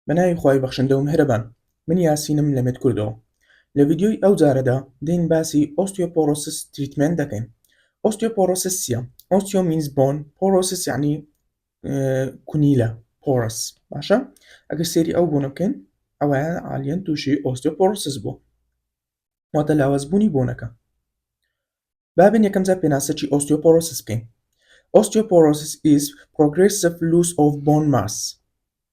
بەناوی خوای بەخشندە و میهرەبان. من یاسینم لە مێدکوردەوە. لە ڤیدیۆی ئەو جارەدا دێین باسی ئۆستیۆپۆرۆسس تریتمێنت دەکەین. ئۆستیۆپۆرۆسس چییە؟ ئۆستیۆ means bone، پۆرۆسس یعنی کونیلە، پۆرس. باشە؟ ئەگەر سێری ئەو بوونە بکەین ئەوەیە عالیەن تووشی ئۆستیۆپۆرۆسس بووە، واتە لاوازبوونی بۆنەکە. بابین یەکەم جار پێناسەی ئۆستیۆپۆرۆسس بکەین. Osteoporosis is progressive loss of bone mass.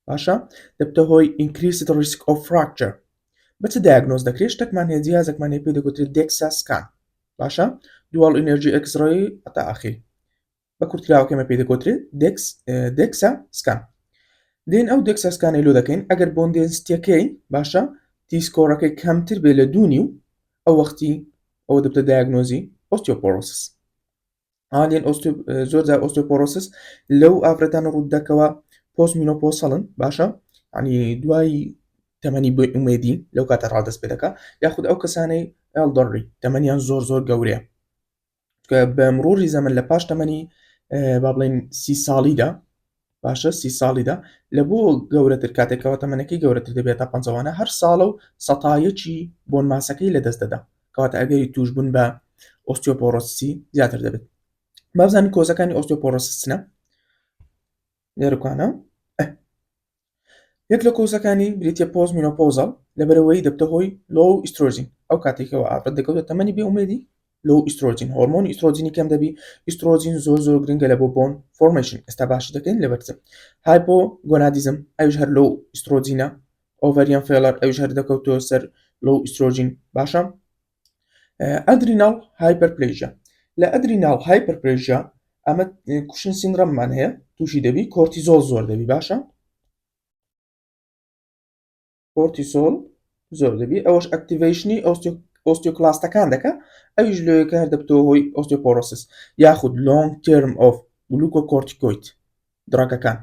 باشە؟ دەبتە هۆی increased risk of fracture. بە چ دایگنۆز دەکرێت؟ شتێکمان هەیە، جیهازێکمان هەیە پێی دەگوترێت DEXA scan. باشە؟ dual energy x-ray هەتا ئاخیر. بە کورتکراوەکەمە پێی دەگوترێت DEXA scan. دێن ئەو DEXA scan لۆ دەکەین ئەگەر bone density-یەکەی باشە T-score-ەکەی کەمتر بێ لە 2.5 ئەو وەختی ئەوە دەبتە دایگنۆزی osteoporosis. هاڵێن زۆر جار ئۆستیۆپۆرۆسس لەو ئافرەتانە ڕوودەکەوە پۆست مینۆپۆسەڵن، باشە؟ ینی دوای تەمەنی ئومێدی لەو کاتە ڕادەست پێ دەکات، یاخود ئەو کەسانەی ئەلدەڕی تەمەنیان زۆر گەورەیە، کە بە مرۆری زەمن لە پاش تەمەنی با بڵێن 30 ساڵیدا، باشە 30 ساڵیدا لە بۆ گەورەتر کاتێکەوە تەمەنەکەی گەورەتر دەبێت تا 50وانە هەر ساڵە و سەتایەکی بۆن ماسەکەی لەدەست دەدا، کەواتە ئەگەری توشبوون بە ئۆستیۆپۆرۆسی زیاتر دەبێت. بابزانین کۆزەکانی ئۆستیۆپۆرۆسس چنە؟ لێرەکانە یەک لە کۆزەکانی بریتە پۆست مینۆپۆزەڵ لەبەرەوەی دەبتە هۆی لۆ ئیسترۆژین. ئەو کاتێکەوە ئافرەت دەکەوتە تەمەنی بێ ئومێدی لۆ ئیسترۆجین، هۆرمۆنی ئیسترۆجینی کەم دەبی، ئیسترۆجین زۆر گرنگە لە بۆ بۆن فۆرمێشن. ئێستا باشی دەکەین لەبەرچم هایپۆگۆنادیزم، ئەویش هەر لۆ ئیسترۆجینە، ئۆڤەریان فێلەر ئەویش هەر دەکەوتەوە سەر لۆ ئیسترۆجین. باشە؟ ئەدریناڵ هایپەرپلێژیا. لە ئەدریناڵ هایپەرپلێژیا ئەمە کوشن سیندرۆممان هەیە، تووشی دەبی کۆرتیزۆل زۆر دەبی. باشە؟ کۆرتیسۆل زۆر دەبی، ئەوەش ئەکتیڤیشنی ئۆستیۆکلاستەکان دەکات، ئەویش لێیەکە هەر دەبتەوە هۆی ئۆستیۆپۆرۆسس. یاخود لۆنگ تێرم ئۆف گلوکۆکۆرتیکۆید دڕەگەکان،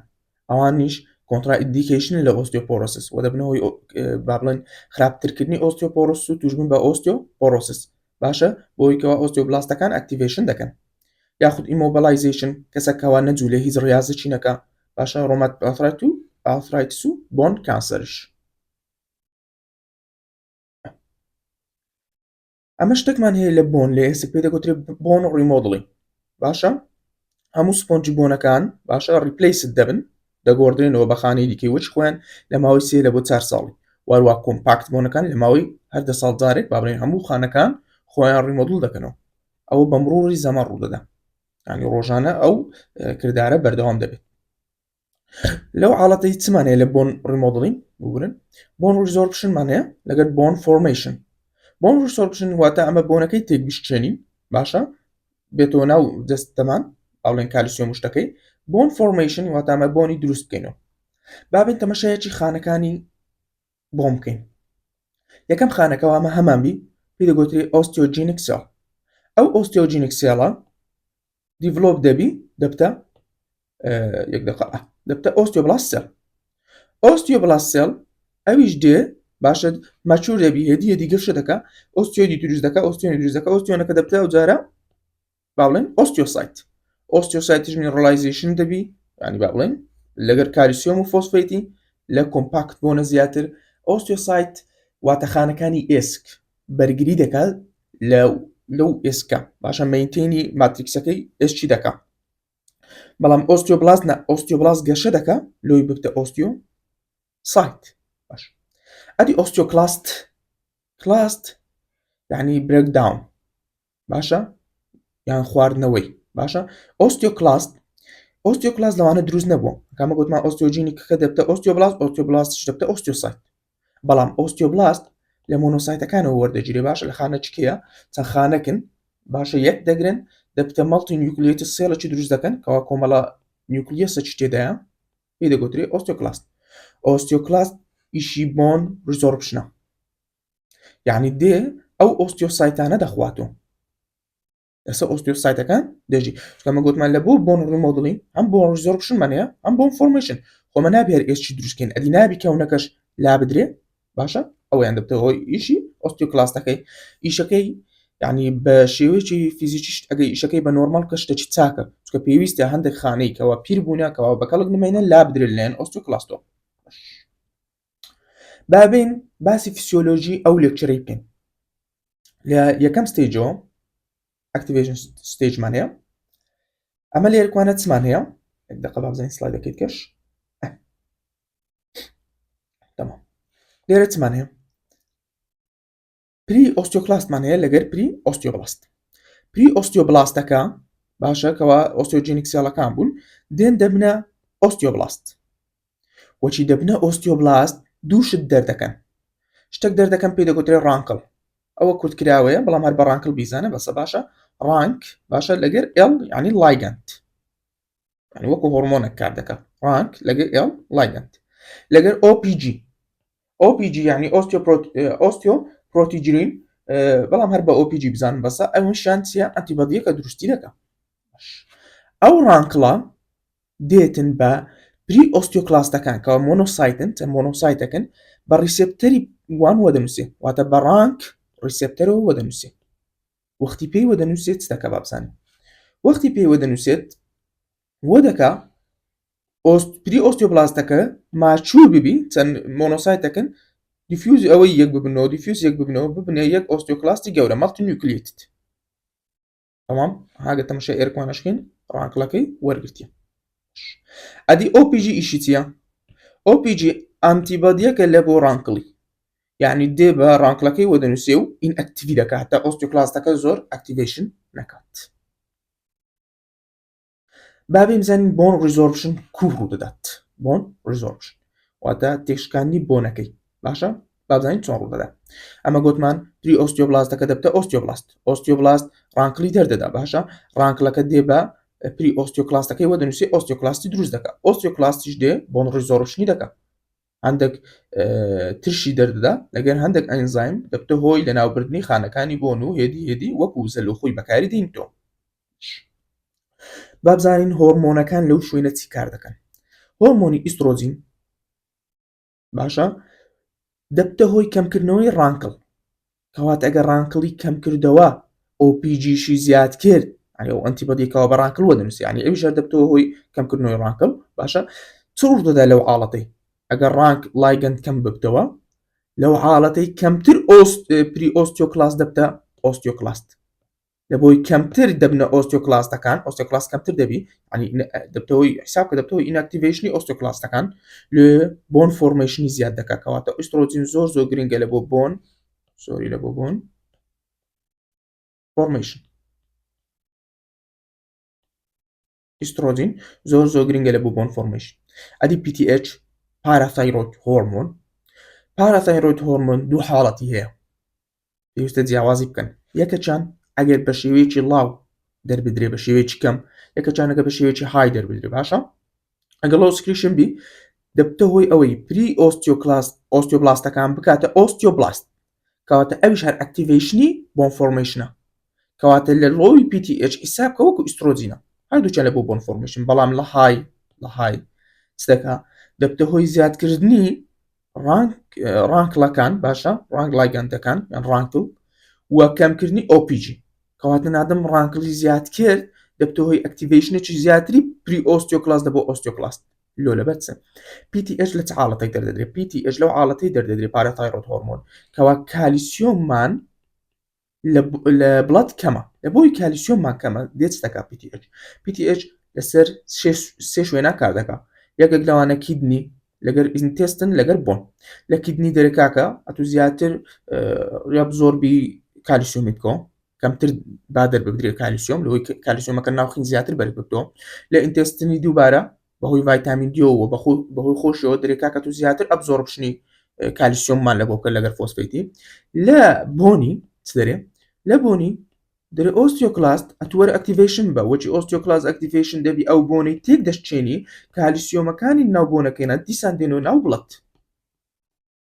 ئەوانیش کۆنترائیندیکیشنن لە ئۆستیۆپۆرۆسس و دەبنە هۆی با بڵێن خراپترکردنی ئۆستیۆپۆرۆسس و توشبوون بە ئۆستیۆپۆرۆسس. باشە؟ بۆی کەوا ئۆستیۆبلاستەکان ئەکتیڤیشن دەکەن. یاخود ئیمۆبەلایزیشن، کەسێکەوە نەجوو لێ هیچ ڕاضێکی نەکا. باشە؟ ڕۆمات ئارترایتس و بۆن کانسەرش. ئەمە شتێکمان هەیە لە بۆن لە ئێستا پێی دەگوترێت بۆن ڕیمۆدڵی. باشە؟ هەموو سپۆنجی بۆنەکان باشە ڕیپلیست دەبن، دەگۆڕدرێنەوە بە خانەی دیکەی وەچ خۆیان لە ماوەی 3 لە بۆ 4 ساڵی. وارووا کۆمپاکت بۆنەکان لە ماوەی هەر 10 ساڵ جارێک با بڵێن هەموو خانەکان خۆیان ڕیمۆدڵ دەکەنەوە. ئەوە بە مرۆری زەمان ڕوودەدا، ینی ڕۆژانە ئەو کردارە بەردەوام دەبێت. لەو حاڵەتەی چمان هەیە لە بۆن ڕیمۆدڵی بگورن؟ بۆن ریزۆرپشنمان هەیە لەگەر بۆن فۆرمێشن. بۆن ریزۆرپشن واتە ئەمە بۆنەکەی تێک بشکێنین، باشە؟ بێتەوە ناو دەستەمان باڵێن کالیسیۆم شتەکەی. بۆن فۆرمێشن واتە ئەمە بۆنی دروست بکەینەوە. بابین تەمەشایەکی خانەکانی بۆن بکەین. یەکەم خانەکەەوە ئەمە هەمان بی پێی دەگوترێت ئۆستیۆجینیک سێڵ. ئەو ئۆستیۆجینیک سێڵە دیڤلۆپ دەبی دەبتە دەبتە ئۆستیۆبلاست سێڵ. ئۆستیۆبلاست سێڵ ئەویش دێ باشە ماچور دەبی هێدی گەشە دەکە، ئۆستیۆدی دروست دەکە، ئۆستیۆنی دروست دەکە، ئۆستیۆنەکە دەبتە ئەو جارە با بڵێن ئۆستیۆسایت. ئۆستیۆسایتیش مینێڕەلایزیشن دەبی، ینی با بڵێن لەگەر کالیسیۆم و فۆسفەیتی لە کۆمپاکت بۆنە زیاتر. ئۆستیۆسایت واتە خانەکانی ئێسک بەرگری دەکات لەو ئێسکە، باشە مەینتێنی ماتریکسەکەی ئێسکی دەکات. بەڵام ئۆستیۆبلاست گەشە دەکە لۆی ببتە ئۆستیۆسایت. باش ئەدی ئۆستیۆکلاست یعنی برێکداون، باشە؟ یان خواردنەوەی. باشە؟ ئۆستیۆکلاست لەوانە دروست نەبووە، کامە گوتمان ئۆستیۆجینیکەکە دەبتە ئۆستیۆبلاستیش دەبتە ئۆستیۆسایت. بەڵام ئۆستیۆبلاست لە مۆنۆسایتەکانەوە وەردەگیرێ. باشە؟ لە خانە چکەیە چەند خانەکن، باشە یەک دەگرن دەبتە مەڵتی نیوکلیۆتید سێڵێکی دروست دەکەن کەوا کۆمەڵە نیوکلیۆسێکی تێدایە، پێی دەگوترێت ئۆستیۆکلاست. ئۆستیۆکلاست ئیشی بۆن ریزۆرپشنە، یعنی دێ ئەو ئۆستیۆسایتانە دەخواتەوە. ئێستا ئۆستیۆسایتەکان دەژی چکەمە گوتمان لە بۆ بۆن ڕیمۆدڵی هەم بۆن ریزۆرپشنمان هەیە هەم بۆن فۆرمێشن. خۆمە نابێ هەر ئێسکی دروستکەین، ئەدی نابی کەونەکەش لا بدرێ. باشە؟ ئەویان دەبتە هۆی ئیشی ئۆستیۆکلاستەکەی. ئیشەکەی یعنی بە شێوەیەکی فیزیکیش ئەگەر ئیشەکەی بە نۆرمال کە شتێکی چاکە، چکە پێویستە هەندێک خانەی کەوا پیر بوونە کەوا بە کەڵک نمەینە لا بدرێت لەیان ئۆستیۆکلاستەوە. بابين باسی فیسیۆلۆژی ئەو لێکچەرەی بکەین. لە یەکەم ستێجەوە ئەکتیڤیشن ستێجمان هەیە. ئەمە لێرەکوانە چمان هەیە. یەک دقە با بزانین سلایدەکەیت کەش. تەمام. لێرە چمان هەیە؟ پری ئۆستیۆکلاستمان هەیە لەگەر پری ئۆستیۆبلاست. پری ئۆستیۆبلاستەکە باشە کەوا ئۆستیۆجینیک سێڵەکان بوون دێن دەبنە ئۆستیۆبلاست. وەچی دەبنە ئۆستیۆبلاست دوو شت دەردەکەن. شتێک دەردەکەن پێی دەگوترێت ڕانکڵ. ئەوە کورتکراوەیە بەڵام هەر بە ڕانکڵ بیزانە بەسە باشە. ڕانک باشە لەگەر ئێڵ یعنی لایگەند. یعنی وەکو هۆرمۆنێک کار دەکە. ڕانک لەگەر ئێڵ لایگەند. لەگەر OPG. OPG یعنی ئۆستیۆپرۆتیجرین بەڵام هەر بە OPG بزانن بەسە ئەوشیان چیە ئەنتیبادیەکە دروستی دەکە. ئەو ڕانکڵە دێتن بە پری ئۆستیۆکلاستەکان کەەوە مۆنۆسایتن چەند مۆنۆسایتەکەن بە ڕیسێپتەری وان وەدەنووسێ واتە بە ڕانک ڕیسێپتەرەوە وەدەنووسێ. وەختی پێی وەدەنووسێت چ دەکە با بزانین. وەختی پێی وەدەنووسێت وە دەکا پری ئۆستیۆبلاستەکە ماچوور ببی چەند مۆنۆسایتەکەن دیفیوز ئەوەی یەک ببنەوە دیفیوز یەک ببنەوە ببنێ یەک ئۆستیۆکلاستی گەورە مەڵتی نیوکلیتت. تەمام هاگە تەماشای ئێرەکوانەشکین ڕانکڵەکەی وەرگرتیە. ئەدی OPG ئیشی چییە؟ OPG ئەنتیبادیەکە لە بۆ ڕانکڵی. یعنی دێ بە ڕانکڵەکەی وەدەنووسێ و ئینئەکتیڤی دەکات تا ئۆستیۆکلاستەکە زۆر ئەکتیڤیشن نەکات. بابێ بزانین بۆن ریزۆرپشن کوو ڕوو دەدات. بۆن ریزۆرپشن واتە تێکشکاندنی بۆنەکەی باشە بابزانین چۆن ڕوو دەدات. ئەمە گوتمان پری ئۆستیۆبلاستەکە دەبتە ئۆستیۆبلاست. ئۆستیۆبلاست ڕانکڵی دەردەدا باشە ڕانکڵەکە دێ بە پری ئۆستیۆکلاستەکەی وەدەنووسێ ئۆستیۆکلاستی دروست دەکات. ئۆستیۆکلاستیش دێ بۆن ریزۆرپشنی دەکات. هەندێک ترشی دەردەدا لەگەر هەندێک ئەنزایم دەبتە هۆی لە ناوبردنی خانەکانی بۆن و هێدی وەکو زەلوخۆی بەکاری دێنیتەوە. بابزانین هۆرمۆنەکان لەو شوێنە چی کار دەکەن. هۆرمۆنی ئیسترۆجین باشە دەبتە هۆی کەمکردنەوەی ڕانکڵ کەواتە ئەگەر ڕانکڵی کەم کردەوە OPGشی زیاد کرد ئەو ئەنتیبادیەکەوە بە ڕانکڵ وەدەنووسێ ینی ئەویش دەبتەوە هۆی کەمکردنەوەی ڕانکڵ باشە چ ڕوو دەدا لەو حاڵەتەی ئەگەر ڕانک لایگەند کەم ببتەوە لەو حاڵەتەی کەمتر پری ئۆستیۆکلاست دەبتە ئۆستیۆکلاست لە بۆی کەمتر دەبنە ئۆستیۆکلاستەکان ئۆستیۆکلاست کەمتر دەبی دەبتەوەی حساب کە دەبتەوەی ئینئەکتیڤیشنی ئۆستیۆکلاستەکان لێ بۆن فۆرمێشنی زیاد دەکات کەواتە ئیسترۆجین زۆر گرنگە لە بۆ بۆن سۆری لە بۆ بۆن فۆرمێشن. ئیسترۆجین زۆر گرنگە لە بۆ بۆن فۆرمێشن. ئەدی PTH پاراثایرۆید هۆرمۆن. پاراثایرۆید هۆرمۆن دوو حاڵەتی هەیە پێویستە جیاوازی بکەن. یەکەچان ئەگەر بە شێوەیەکی ڵاو دەربدرێ بە شێوەیەکی کەم یەکەچانەکە بە شێوەیەکی های دەربدرێ باشە ئەگەر لەو سکریشن بی دەبتە هۆی ئەوەی پری ئۆستیۆبلاستەکان بکاتە ئۆستیۆبلاست کەواتە ئەویش هەر ئەکتیڤیشنی بۆن فۆرمێشنە کەواتە لە ڕۆوی PTH حساب کە وەکو ئیسترۆجینە هەردووچە لە بۆ بۆن فۆرمێشن بەڵام لە های چ دەکا دەبتە هۆی زیادکردنی ڕانکڵەکان باشە ڕانک لایگەندەکان یان ڕانکڵ وە کەمکردنی OPG کەواتە نادەم ڕانکڵی زیاد کرد دەبتە هۆی ئەکتیڤیشنێکی زیاتری پری ئۆستیۆکلاست دەبۆ ئۆستیۆکلاست لۆ لەبەرچە PTH لە چ حاڵەتێک دەردەدرێت PTH لەو حاڵەتەی دەردەدرێت پاراثایرۆید هۆرمۆن کەوا کالیسیۆممان لە بڵات کەمە لە بۆی کالیسیۆممان کەمە دێت دەکات PTH لەسەر سێ شوێنە کار دەکات یەکێک لەوانە کیدنی لەگەر ئینتێستن لەگەر بۆن لە کیدنی دەرەکاکە ئەتو زیاتر ڕاب زۆربی کالیسیۆمی بکۆ کەمتر با دەربدرێت کالیسیۆم لەوەی کالیسیۆمەکە ناوخین زیاتر بەرز بکتەوە لە ئینتێستنی دووبارە بەهۆی ڤایتامین دیەوە بەهۆی خۆشەوە دەرێکاکە تو زیاتر ئەبزۆرپشنی کالیسیۆممان لە بۆکە لەگەر فۆسفەیتی لە بۆنی چ دەرێ لە بۆنی دەرێ ئۆستیۆکلاست ئەتوەرە ئەکتیڤیشن بە وەچی ئۆستیۆکلاست ئەکتیڤیشن دەبی ئەو بۆنەی تێک دەشتێنی کالیسیۆمەکانی ناو بۆنەکەیە دیسان دێنەوە ناو بڵەت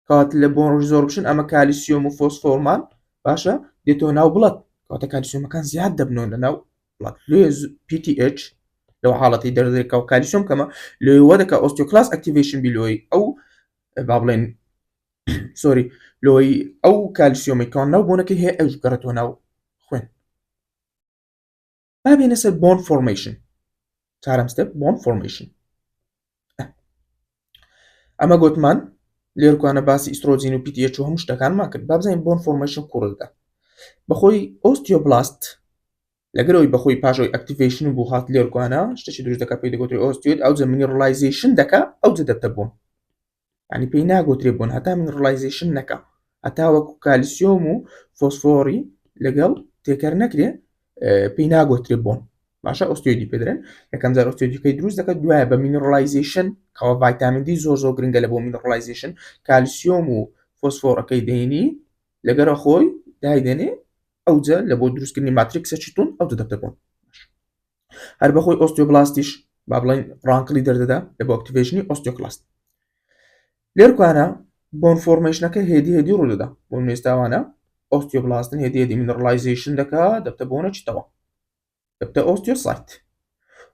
کات لە بۆن ریزۆرپشن ئەمە کالیسیۆم و فۆسفۆرمان باشە دێتەوە ناو بڵەت کاتە کالیسیۆمەکان زیاد دەبنەوە لە ناو بڵەت لێ PTH لەو حاڵەتی دەردێکەوە کالیسیۆم کەمە لێوە دەکە ئۆستیۆکلاست ئەکتیڤیشن بیلۆی ئەو با بڵێن سۆری لۆی ئەو کالیسیۆمێکان ناو بۆنەکەی هەیە ئەوش گەڕێتەوە ناو خوێن. با بێنە سەر بۆن فۆرمێشن چارەم ستێپ بۆن فۆرمێشن ئەمە گوتمان لێرکوانە باسی ئیسترۆجین و PTH و هەموو شتەکانمان کرد با بزانین بۆن فۆرمێشن کوڕدا بەخۆی ئۆستیۆبلاست لەگەرەوەی بەخۆی پاشەوەی ئەکتیڤیشن بوو هات لێرکوانە شتێکی دروست دەکات پێی دەگوترێت ئۆستیۆید ئەوجە مینێڕەلایزیشن دەکات ئەوجە دەبتە بۆن یعنی پێی ناگوترێت بۆن هەتا مینێڕەلایزیشن نەکا هەتا وەکو کالیسیۆم و فۆسفۆری لەگەڵ تێکەر نەکرێت پێی ناگوترێت بۆن باشە ئۆستیۆیدی پێدرێن یەکەم جار ئۆستیۆیدەکەی دروست دەکات دوایە بە مینێڕەلایزیشن کەوا ڤایتامین دی زۆر گرنگە لە بۆ مینێڕەلایزیشن کالیسیۆم و فۆسفۆرەکەی دێنی لەگەرە خۆی دایدێنێ ئەوجە لە بۆ دروستکردنی ماتریکسێکی تون ئەوجە دەبتە بۆن هەر بەخۆی ئۆستیۆبلاستیش با بڵێن ڕانکڵی دەردەدا لە بۆ ئەکتیڤیشنی ئۆستیۆکلاست لێرکوانە بۆن فۆرمێشنەکە هێدی ڕوودەدا بۆ نوێستاوانە ئۆستیۆبلاستن هێدی مینێڕەلایزیشن دەکات دەبتە بۆنەچیتەوە دەبتە ئۆستیۆسایت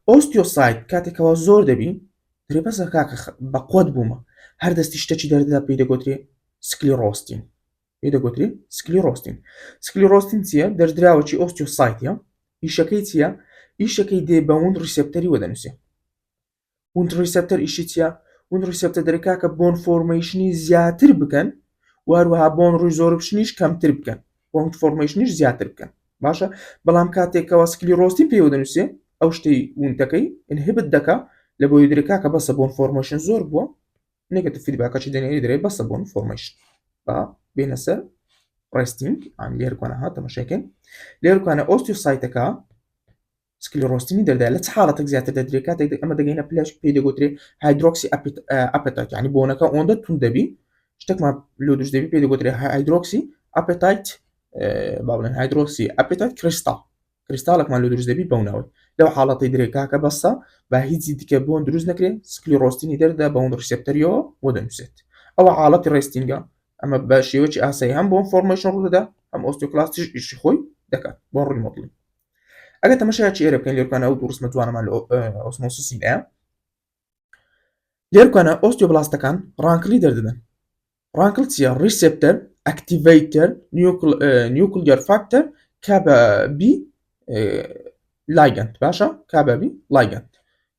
ئۆستیۆسایت کاتێکەوە زۆر دەبی درێ بەسە کاکە بە قۆت بوومە هەر دەستی شتێکی دەردەدا پێی دەگوترێ سکلیڕۆستین پێی دەگوترێ سکلیڕۆستین چییە دەردراوەکی ئۆستیۆسایتە ئیشەکەی چییە ئیشەکەی دێ بە وند ریسپتەری وەدەنووسێ وند ریسپتەر ئیشی چییە وند ریسپتەر دەرکاکە بۆن فۆرمێشنی زیاتر بکەن واروها بۆن ڕیزۆربشنیش کەمتر بکەن بۆن فۆرمێشنیش زیاتر بکەن باشە بەڵام کاتێکەوە سکلیڕۆستی پێوە دەنووسێ ئەو شتەی وندەکەی ئینهبت دەکا لە بۆی دەرکاکە بەسە بۆن فۆرمێشن زۆر بووە نێگەتیڤ فیدباکەی دەنێری دەرێ بەسە بۆن فۆرمێشن با بێنە سەر ڕێستینگ ئان لێرکوانە هات تەماشاکەن لێرکوانە ئۆستیۆسایتەکە سکلیڕۆستینی دەردا لە چ حاڵەتێک زیاتر دەدرێت کاتێک ئەمە دەگەینە پلەش پێی دەگوترێ هایدرۆکسی ئەپێتایت یعنی بۆنەکە ئەوەندە تون دەبی شتێکمان لۆ دروست دەبی پێی دەگوترێ هایدرۆکسی ئەپێتایت با بڵێن هایدرۆکسی ئەپێتایت کریستاڵێکمان لۆ دروست دەبی بەو ناوەی لەو حاڵەتی درێکاکە بەسە با هیچی دیکە بۆن دروست نەکرێت سکلیڕۆستینی دەردا بە وند ریسپتەریەوە بۆ دەنووسێت ئەوە حاڵەتی ڕێستینگە ئەمە بە شێوەیەکی ئاسایی هەم بۆن فۆرمێشن ڕوودەدا هەم ئۆستیۆکلاستیش ئیشی خۆی دەکات بۆن ڕیمۆدڵینگ ئەگەر تەماشایەکی ئێرە بکەین لێرکوانە ئەو دوو ڕسمە جوانەمان لە ئۆسمۆسیسینەیە لێرکوانە ئۆستیۆبلاستەکان ڕانکڵی دەردەدەن ڕانکڵ چییە ریسپتەر ئەکتیڤیتەر نیوکلیەر فاکتەر کابە بی لایگەند باشە کابە بی لایگەند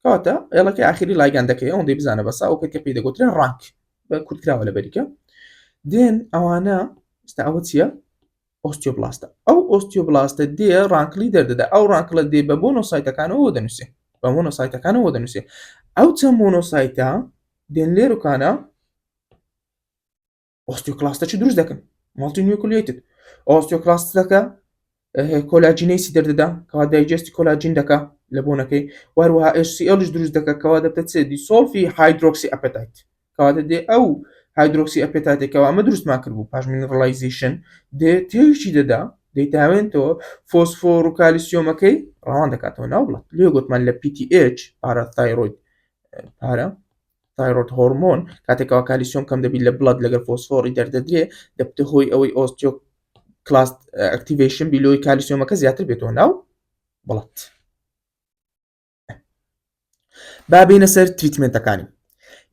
کەواتە ئێڵەکەی ئاخری لایگەندەکەی ئەوەندەی بزانە بەسا ئەو کە پێی دەگوترێن ڕانک بە کورتکراوە لە بەریکە دێن ئەوانە ئێستا ئەوە چییە ئۆستیۆبلاستە ئەو ئۆستیۆبلاستە دێ ڕانکڵی دەردەدا ئەو ڕانکڵە دێ بە مۆنۆسایتەکانەوە دەنووسێ بە مۆنۆسایتەکانەوە دەنووسێ ئەو چەند مۆنۆسایتە دێن لێرکانە ئۆستیۆکلاستەی دروست دەکەن مالتی نیوکلیێتد ئۆستیۆکلاستەکە کۆلاجینەیسی دەردەدا کەوا دایجستی کۆلاجین دەکا لە بۆنەکەی واروها HCLش دروست دەکە کەوا دەبتە چێ دیسۆلفی هایدرۆکسی ئەپێتایت کەوا دەدێ ئەو هایدرۆکسی ئەپێتایتێکەوە ئەمە دروستمان کرد بوو پاش مینێڕەلایزیشن دێ تێشی دەدا دەیتاوێنەوە فۆسفۆر و کالیسیۆمەکەی ڕەوان دەکاتەوە ناو بڵات لێ گوتمان لە PTH پارەتایرۆید تایرۆید هۆرمۆن کاتێکەوە کالیسیۆم کەم دەبی لە بڵات لەگەر فۆسفۆری دەردەدرێ دەبتە هۆی ئەوەی ئۆستیۆکلاست ئەکتیڤیشن بیلۆی کالیسیۆمەکە زیاتر بێتەوە ناو بڵات با بینە سەر تریتمنتەکانی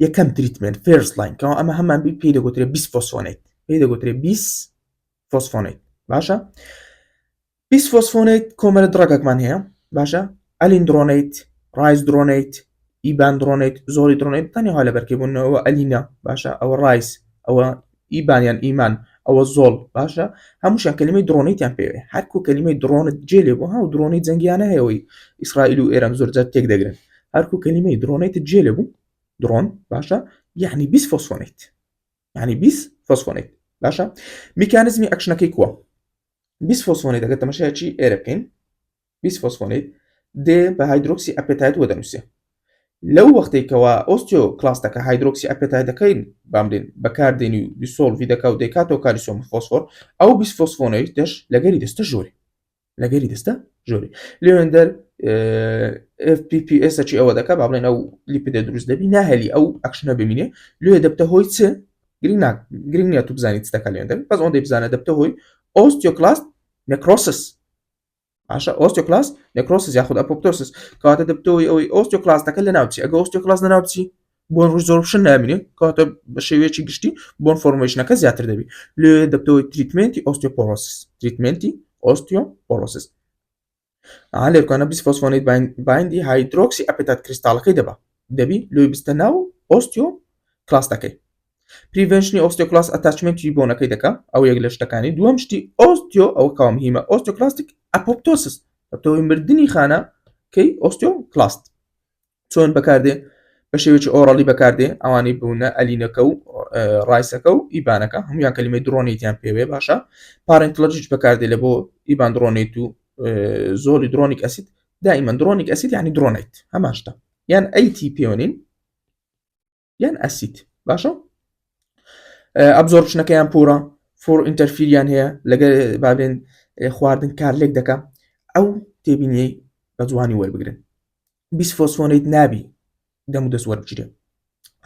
یەکەم تریتمنت فێرست لاین کەەوە ئەمە هەمان بی پێی دەگوترێت بیسفۆسفۆنیت پێی دەگوترێت بیسفۆسفۆنیت باشە بیسفۆسفۆنیت کۆمەلە دڕەگەکمان هەیە باشە ئەلیندرۆنیت ڕایزدرۆنیت ئیباندرۆنیت زۆری درۆنیت تەنێها لە بەرکەبوونەوە ئەلینا باشە ئەوە ڕایس ئەوە ئیبانیان ئیمان ئەوە زۆڵ باشە هەمووشیان کەلیمەی درۆنیتیان پێوێ هەرکو کەلیمەی درۆنت جێلێ بوو ها و درۆنی جەنگیانە هەیەەوەی ئیسرائیل و ئێران زۆرجار تێک دەگرن هەرکو کەلیمەی درۆنیت جێلێ بوو درۆن باشە یعنی بیسفۆسفۆنیت یعنی بیسفۆسفۆنیت باشە میکانیزمی ئەکشنەکەی کووە بیسفۆسفۆنیت دەگەت تەماشایەکی ئێرە بکەین بیسفۆسفۆنیت دێ بە هایدرۆکسی ئەپێتایت وەدەنووسێ لەو وەختێکەوە ئۆستیۆکلاستەکە هایدرۆکسی ئەپێتایت دەکەین بامدێن بەکاردێنی و دیسۆڵڤی دەکا و دەکاتەوە کالیسیۆم فۆسفۆر ئەو بیسفۆسفۆنیت دەش لەگەری دەستە ژۆری لەگەری دەستە ژۆری لێوێندەر FPPSی ئەوە دەکا با بڵێن ئەو لیپیدە دروست دەبی ناهێلی ئەو ئەکشنە ببینێ لێ دەبتە هۆی چ گرنگ نیە تو بزانیت چ دەکا لێوێندەر بەس ئەوەندەی بزانە دەبتە هۆی ئۆستیۆکلاست نێکرۆسس باشە ئۆستیۆکلاست نێکرۆسس یاخود ئەپۆپتۆسس کەواتە دەبتەوەی ئەوەی ئۆستیۆکلاستەکە لە ناوچی ئەگە ئۆستیۆکلاست لە ناوچی بۆن ڕیزۆربشن نامینێ کەواتە بە شێوەیەکی گشتی بۆن فۆرمێشنەکە زیاتر دەبی لێ دەبتەوەی تریتمنتی ئۆستیۆپۆرۆسس تریتمنتی ئۆستیۆپۆرۆسس لێرکانە بیسفۆسفۆنیت بایندی هایدرۆکسی ئەپێتایت کریستاڵەکەی دەبی لێ بستە ناو ئۆستیۆکلاستەکەی prevention osteoclast attachment بۆنەکەی دەکا ئەو یەک لە شتەکانی دووەم شتی ئۆستیۆ ئەو کاوم هیمە osteoclastic apoptosis تۆی مردنی خانە کەی osteoclast چۆن بەکاردێ بە شێوەیەکی ئۆڕەڵی بەکاردێ ئەوانەی بوونە ئەلینەکە و ڕایسەکە و ئیبانەکە هەمویان کەلیمەی درۆنیتیان پێوێ باشە پارنتلەجیش بەکاردێ لە بۆ ئیبان درۆنیت و زۆری درۆنیک ئەسید دائما درۆنیک ئەسید یعنی درۆنیت هەماشتا یان ئەیتی پێوەنین یان ئەسید باشە ئەبزۆربشنەکەیان پوورە فۆر ئینتەرفیریان هەیە لەگەر بابێن خواردن کارلێک دەکا ئەو تێبینیەی بە جوانی وەربگرن بیسفۆسفۆنیت نابی دەم و دەست وەربگیرێ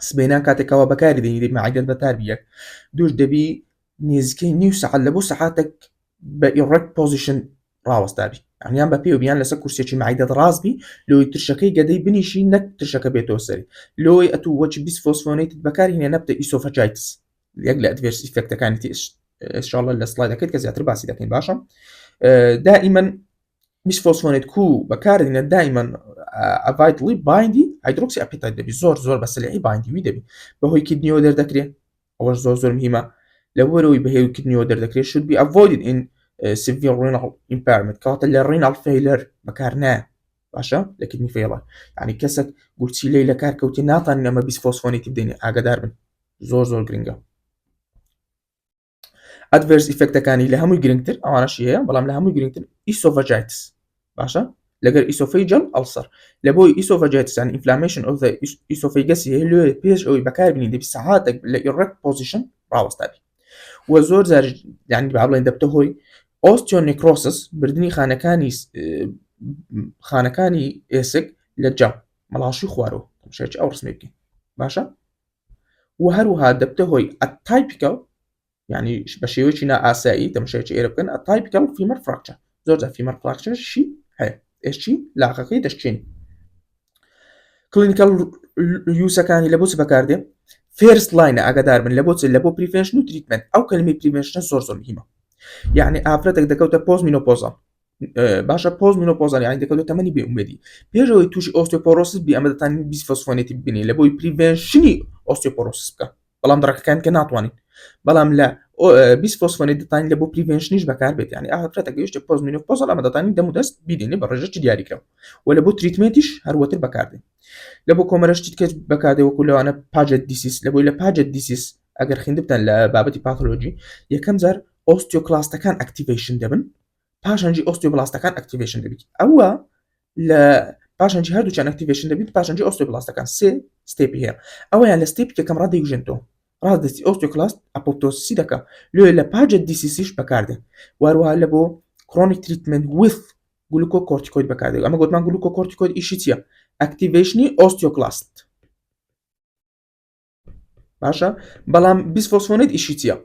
سبەینان کاتێکەوە بەکاری دەینی مەعدەت بەتار بیەک دوش دەبی نێزیکەی نیو سەعات لە بۆ سەعاتێک بە ئیڕێکت پۆزیشن ڕاوەستابی ئەمیان بە پێ و بیان لەسەر کورسێکی مەعدەت ڕاستبی لۆی ترشەکەی گەدەی بنیشی نەک ترشەکە بێتەوە سەری لۆی ئەتوو وەچی بیسفۆسفۆنیت بەکارهێنێ نەبتە ئیسۆفەجایتس یەک لە ئەدڤێرس ئیفێکتەکانی ئینشاءالله لە سلایدەکەیت کە زیاتر باسی دەکەین باشە دائما بیسفۆسفۆنیت کو بەکارهێنێ دائما ئەڤایتڵی بایندی هایدرۆکسی ئەپێتایت دەبی زۆر بە سلێعی بایندی دەبی بەهۆی کیدنیەوە دەردەکرێت ئەوەش زۆر مهمە لەوەرەوەی بەهێوی کیدنیەوە دەردەکرێت should be avoided in severe renal impairment کەواتە لە renal failure بەکار نایە باشە لە کیدنی فێڵە یعنی کەسێک گورچیلەی لە کار کەوتی ناتوانین ئەمە بیسفۆسفۆنیتی بدەینێ ئاگادار بن زۆر گرنگە ئەدڤێرس ئیفێکتەکانی لە هەمووی گرنگتر ئەوانەشی هەیە بەڵام لە هەمووی گرنگتر ئیسۆڤەجایتس باشە لەگەر ئیسۆفەیجل ئەڵسەر لە بۆی ئیسۆڤەجایتس یان ئینفلامێشن ئۆف ذا ئیسۆفەیگەسی هەیە لێ پێش ئەوەی بەکاربینی دەبی سەعاتێک لە ئیڕێکت پۆزیشن ڕاوەستابی وە زۆر جار یعنی بابڵێن دەبتە هۆی ئۆستیۆنێکرۆسس بردننی خانەکانی ئێسک لە جا مەڵاشی خوارەوە شێکی ئەو ڕسمێ بکەین باشە و هەروەها دەبتە هۆی ئەتایپیکەڵ یعنی بە شێوەیەکی نائاسایی تەماشایەکی ئێرە بکەن ئەتایپیکەڵ فیمەر فراکچەر زۆر جار فیمەر فراکچەرشی هەیە ئێشی لاقەکەی دەشکێنی کلینیکەل یوسەکانی لە بۆ چ بەکاردێ فێرست لاینە ئاگادار بن لە بۆ پریڤێنشن و تریتمنت ئەو کەلمەی پریڤێنشنە زۆر مهمە یعنی ئافرەتێک دەکەوتە پۆز مینۆپۆزال باشە پۆز مینۆپۆزال یعنی دەکەوتە تەمەنی بێئومێدی پێشەوەی تووشی ئۆستیۆپۆرۆسس بی ئەمە دەتوانین بیسفۆسفۆنێتی ببینی لە بۆی پریڤێنشنی ئۆستیۆپۆرۆسس بکە بەڵام دڕەکەکان کە ناتوانین بەڵام لە بیسفۆسفۆنێت دەتوانین لە بۆ پریڤێنشنیش بەکار بێت یعنی ئافرەتێک گەیشتە پۆز مینۆپۆزال ئەمە دەتوانین دەم و دەست بیدێنێ بە ڕێژەی دیاریکراوە و لە بۆ تریتمنتیش هەروەتر بەکاردێن لە بۆ کۆمەرەشتی کەس بەکاردێ وەکو لەوانە پاجەت دیسیس لە بۆی لە پاجەت دیسیس ئەگەر خوێندبتەن لە بابەتی پاتۆلۆجی یەکەم جار ئۆستیۆکلاستەکان ئەکتیڤیشن دەبن پاشانجی ئۆستیۆبلاستەکان ئەکتیڤیشن دەبیت ئەوە لە پاشانجی هەردووچیان ئەکتیڤیشن دەبیت پاشانجی ئۆستیۆبلاستەکان سێ ستێپی هەیە ئەوەیان لە ستێپی یەکەم ڕادەیژێنەوە ڕادستی ئۆستیۆکلاست ئەپۆپتۆسی دەکا لێ لە پاجەت دیسیسیش بەکاردێن واروها لە بۆ کرۆنیک تریتمنت وث گلوکۆکۆرتیکۆید بەکاردێت ئەمە گوتمان گلوکۆکۆرتیکۆید ئیشی چییە ئەکتیڤیشنی ئۆستیۆکلاست باشە بەڵام بیسفۆسفۆنێت ئیشی چییە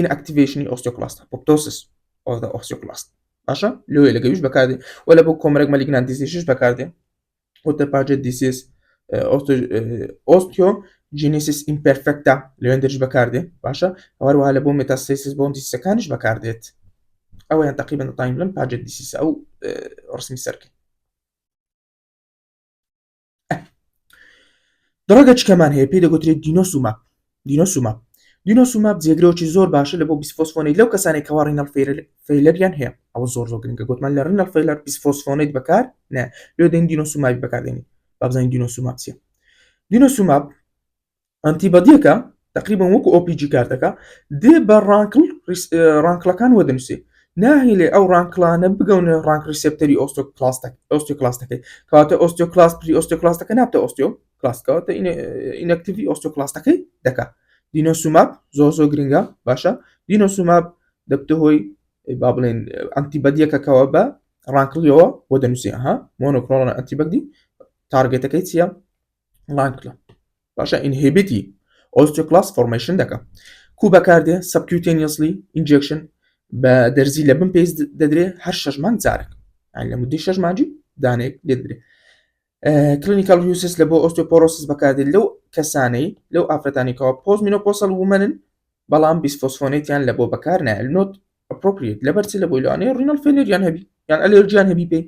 inactivation osteoclast apoptosis of the osteoclast باشە لێ لەگەویش بەکاردێ و لە بۆ کۆمەرێک مەلیگنان دیسیسش بەکاردێ وتە پاجەت دیسیس ئۆستیۆجینیسیس ئیمپەرفێکتا لەوێن دەرج بەکاردێ باشە هەروەها لە بۆ مێتاستاسیس بۆ دیسەکانیش بەکاردێت ئەویان تقریبا دەتوانین بڵێن پاجەت دیسیس ئەو ڕسمی سەرکەین دڕەگە چکەمان هەیە پێی دەگوترێت دینۆسوماب جێگرەوەکی زۆر باشە لە بۆ بیسفۆسفۆنیت لەو کەسانێک کەوا ڕینەڵ فەیلەریان هەیە ئەوە زۆر گرنگە گوتمان لە ڕینەڵ فەیلەر بیسفۆسفۆنیت بەکار نە لێ دەین دینۆسومابی بەکاردێنین بابزانین دینۆسوماب چییە دینۆسوماب ئەنتیبەدیەکە تقریبا وەکو ئۆپیجی کارتەکە دێ بە ڕانکڵەکان وەدەنووسێ ناهیلێ ئەو ڕانکڵانە بگەونە ڕانک ریسپتەری ئۆستیۆکلاستەکەی کەواتە ئۆستیۆکلاست پری ئۆستیۆکلاستەکە نابتە ئۆستیۆکلاستکەواتە ئینەکتیڤی ئۆستیۆکلاستەکەی دەکا دینۆسوماب زۆر گرنگە باشە دینۆسوماب دەبتە هۆی با بڵێن ئەنتیبەدیەکەکەوە بە ڕانکڵیەوە بۆ دەنووسێ مۆنۆکلۆنە ئەنتیبەدی تارگێتەکەی چییە ڕانکڵە باشە ئینهیبیتی ئۆستیۆکلاست فۆرمێشن دەکە کو بەکاردێ سەبکیوتێنیەسلی ئینجێکشن بە دەرزی لە بن پێیز دەدرێ هەر 6 مانگ جارێک لە مودەی 6 مانجی دانێک لێدرێ کلینیکال یوسس لە بۆ ئۆستیۆپۆرۆسس بەکاردێت لەو کەسانەی لەو ئافرەتانێکەوە پۆز مینۆپۆسەل ومەنن بەڵام بیسفۆسفۆنێتیان لە بۆ بەکار نایە نۆت ئەپرۆپریێت لەبەرچی لە بۆی لەوانەیە ڕینەڵ فێلێریان هەبی یان ئەلێرجیان هەبی پێی